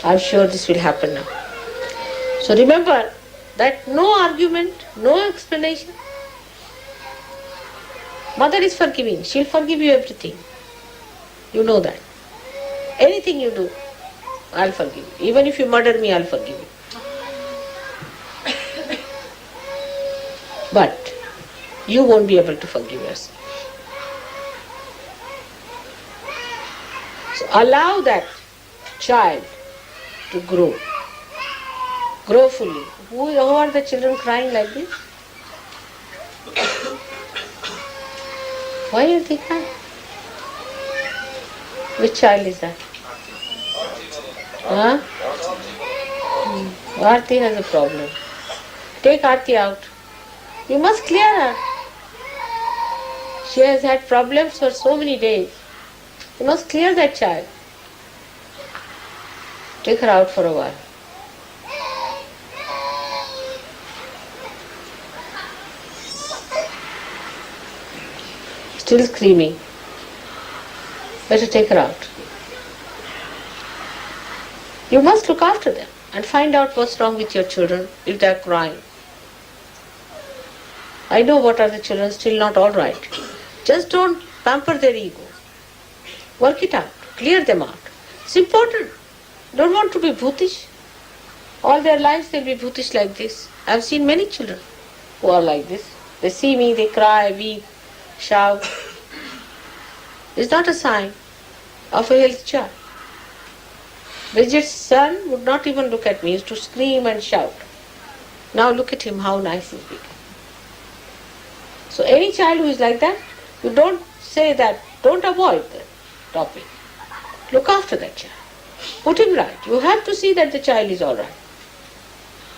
I'm sure this will happen now. So remember that no argument, no explanation. Mother is forgiving. She'll forgive you everything. You know that. Anything you do, I'll forgive you. Even if you murder me, I'll forgive you. But you won't be able to forgive yourself. So allow that child to grow. Grow fully. Who are the children crying like this? Why are they crying? Which child is that? Huh? Aarti has a problem. Take Aarti out. You must clear her. She has had problems for so many days. You must clear that child. Take her out for a while. Still screaming. Better take her out. You must look after them and find out what's wrong with your children if they are crying. I know what are the children still not all right. Just don't pamper their ego. Work it out. Clear them out. It's important. Don't want to be bhutish. All their lives they'll be bhutish like this. I've seen many children who are like this. They see me, they cry, weep, shout. It's not a sign of a healthy child. Bridget's son would not even look at me. He used to scream and shout. Now look at him, how nice he's become. So any child who is like that, you don't say that, don't avoid the topic. Look after that child. Put him right. You have to see that the child is all right.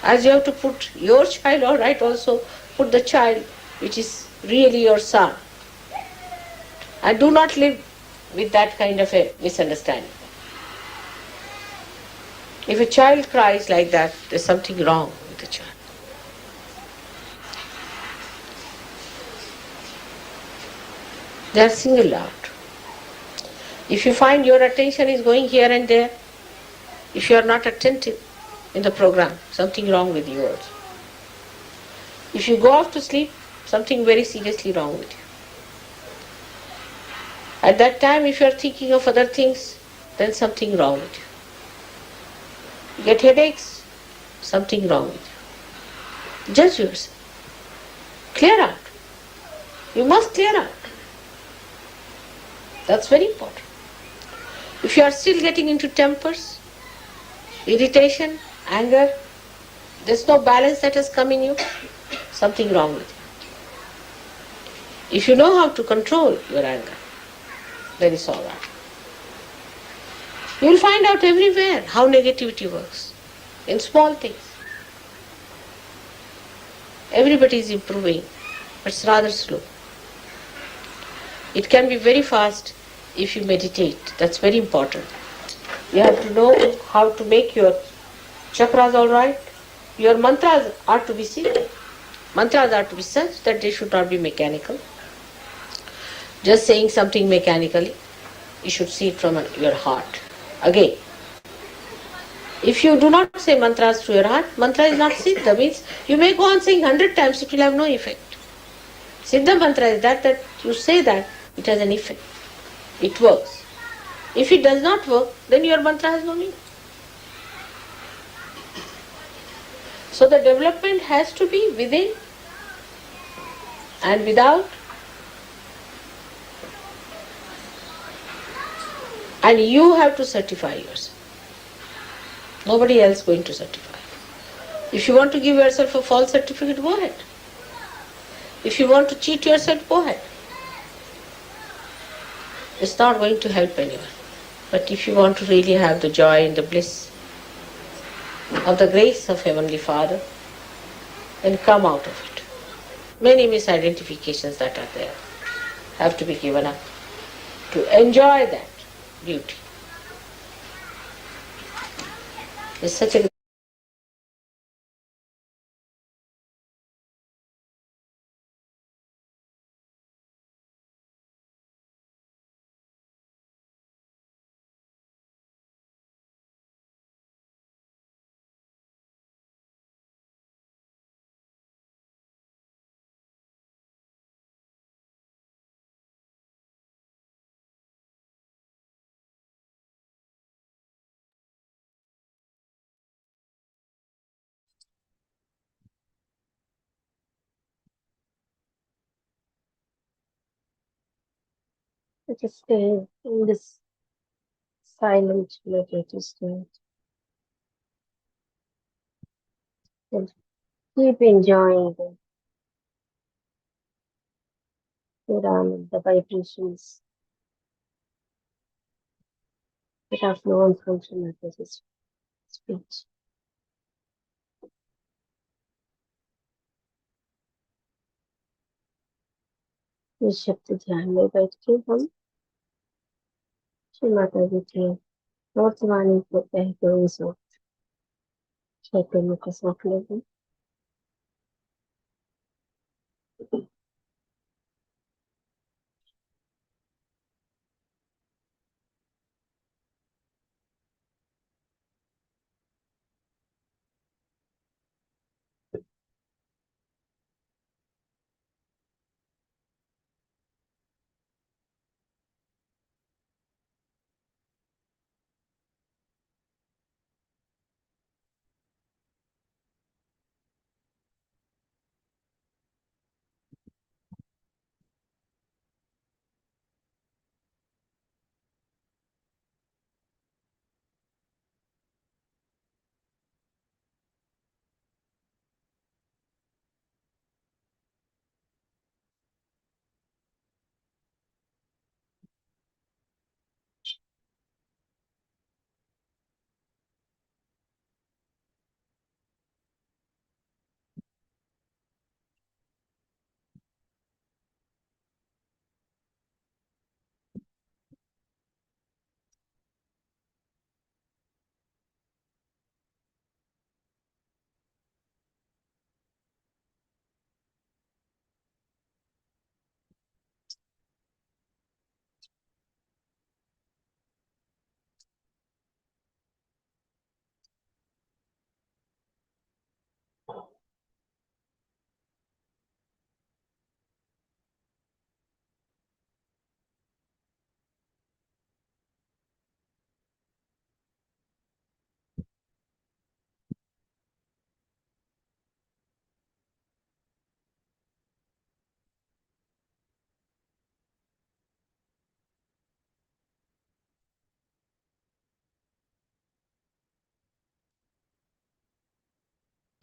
As you have to put your child all right also, put the child which is really your son. And do not live with that kind of a misunderstanding. If a child cries like that, there's something wrong with the child. They are singled out. If you find your attention is going here and there, if you are not attentive in the program, something wrong with you also. If you go off to sleep, something very seriously wrong with you. At that time, if you are thinking of other things, then something wrong with you. You get headaches, something wrong with you. Judge yourself. Clear out. You must clear out. That's very important. If you are still getting into tempers, irritation, anger, there's no balance that has come in you, something wrong with you. If you know how to control your anger, then it's all right. You will find out everywhere how negativity works, in small things. Everybody is improving, but it's rather slow. It can be very fast if you meditate. That's very important. You have to know how to make your chakras all right. Your mantras are to be seen. Mantras are to be such that they should not be mechanical. Just saying something mechanically, you should see it from your heart. Again, if you do not say mantras through your heart, mantra is not siddha. Means you may go on saying 100 times, it will have no effect. Siddha mantra is that you say that, it has an effect. It works. If it does not work, then your mantra has no meaning. So the development has to be within and without, and you have to certify yourself. Nobody else going to certify. If you want to give yourself a false certificate, go ahead. If you want to cheat yourself, go ahead. It's not going to help anyone. But if you want to really have the joy and the bliss of the grace of Heavenly Father, then come out of it. Many misidentifications that are there have to be given up to enjoy that beauty. It's such a Let us stay in this silent meditative state and keep enjoying the vibrations that are flowing from Srimati's speech. इस शब्द ध्यान में बैठ के हम श्री माता जी के वर्तवाणी को कहते हुए सो चैतन्य को सौंप लेंगे।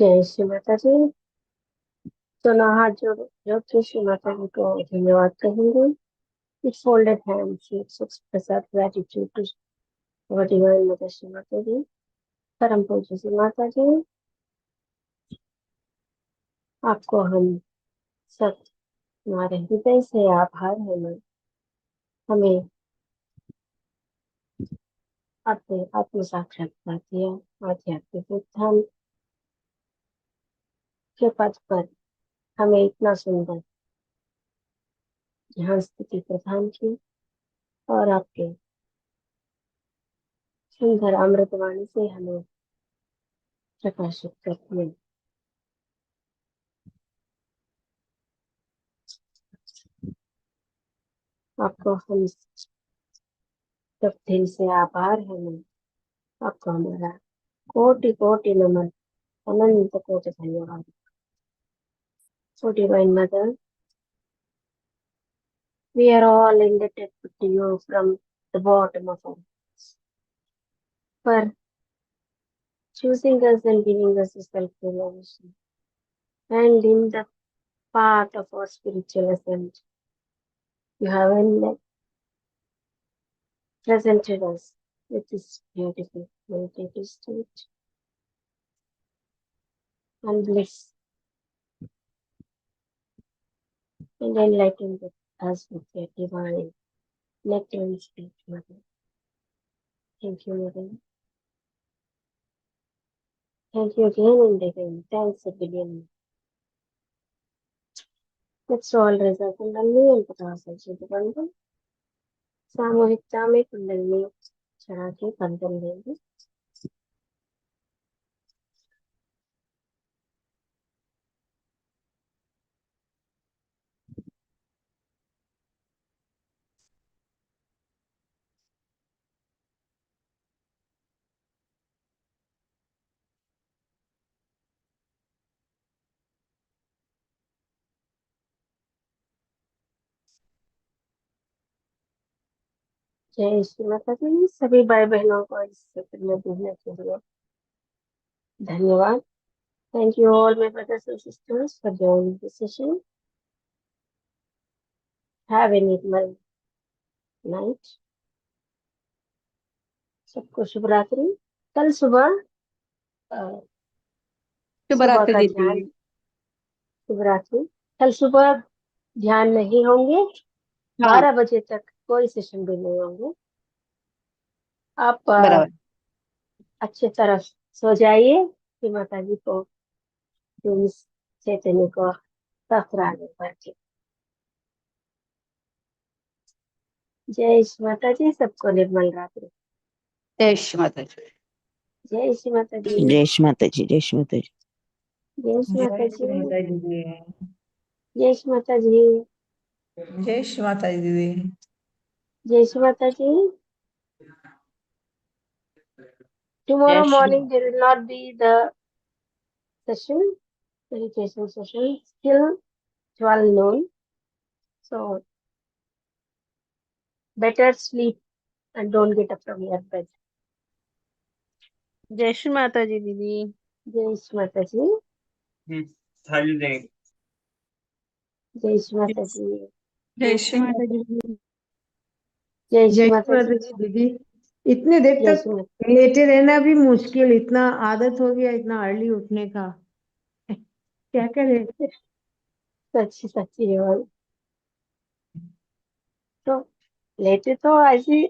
जय श्री माता जी। दोनों हाथ जोड़ के श्री माता जी को धन्यवाद कहेंगे। With folded hands, let's express our gratitude to our Divine Mother Shri Mata Ji, Param Pujya Shri Mata Ji, आपको हम सब हमारे हृदय से आभार है माँ, हमें अपने आत्म साक्षात्कार दिया, आध्यात्मिक उत्थान के पथ पर हमें इतना सुंदर ध्यान स्थिति प्रदान की और आपके सुंदर अमृतवाणी से हमें प्रकाशित कर दिया। आपको हम सब दिल से आभार है माँ, आपको हमारा कोटि कोटि नमन, अनंत कोटि धन्यवाद। So Divine Mother, we are all indebted to you from the bottom of our hearts for choosing us and giving us this self-realization. And in the part of our spiritual ascent, you have presented us with this beautiful meditative state and bliss and enlightened us with your divine nectar speech, Mother. Thank you, Mother. Thank you again and again. Thanks a billion. Let's all result in the and put ourselves into one. सामूहिकता में कुंडली चढ़ा के बंधन लेंगे। जय श्री माता दी। सभी भाई बहनों को इस सत्र में जुड़ने के लिए धन्यवाद। Thank you all my brothers and sisters for joining this session. Have a Nirmal night. सबको शुभ रात्रि। कल सुबह सुबह का ध्यान, शुभ रात्रि। कल सुबह ध्यान नहीं होंगे, 12 बजे तक कोई सेशन भी नहीं होंगे। आप अच्छे तरह सो जाइए कि माता जी को इस चैतन्य को ससुराल पर। जय श्री माता जी, सबको निर्मल रात्रि। जय श्री माता जी। जय श्री माता जी। जय श्री माता जी। जय श्री माता जी। जय श्री माता जी। दीदी। जय श्री माता जी। जय श्री माता जी दीदी। जय श्री माता जी। Tomorrow morning there will not be the session, meditation session, till 12 noon. So better sleep and don't get up from your bed. जय श्री माता जी दीदी। जय श्री माता जी। जय श्री माता जी। जय श्री माता जी। जय श्री जय माता जी। दीदी। इतने देर जय तक श्री माता। लेटे रहना भी मुश्किल, इतना आदत हो गया इतना अर्ली उठने का, क्या करे। सच्ची सच्ची है। तो लेटे तो ऐसे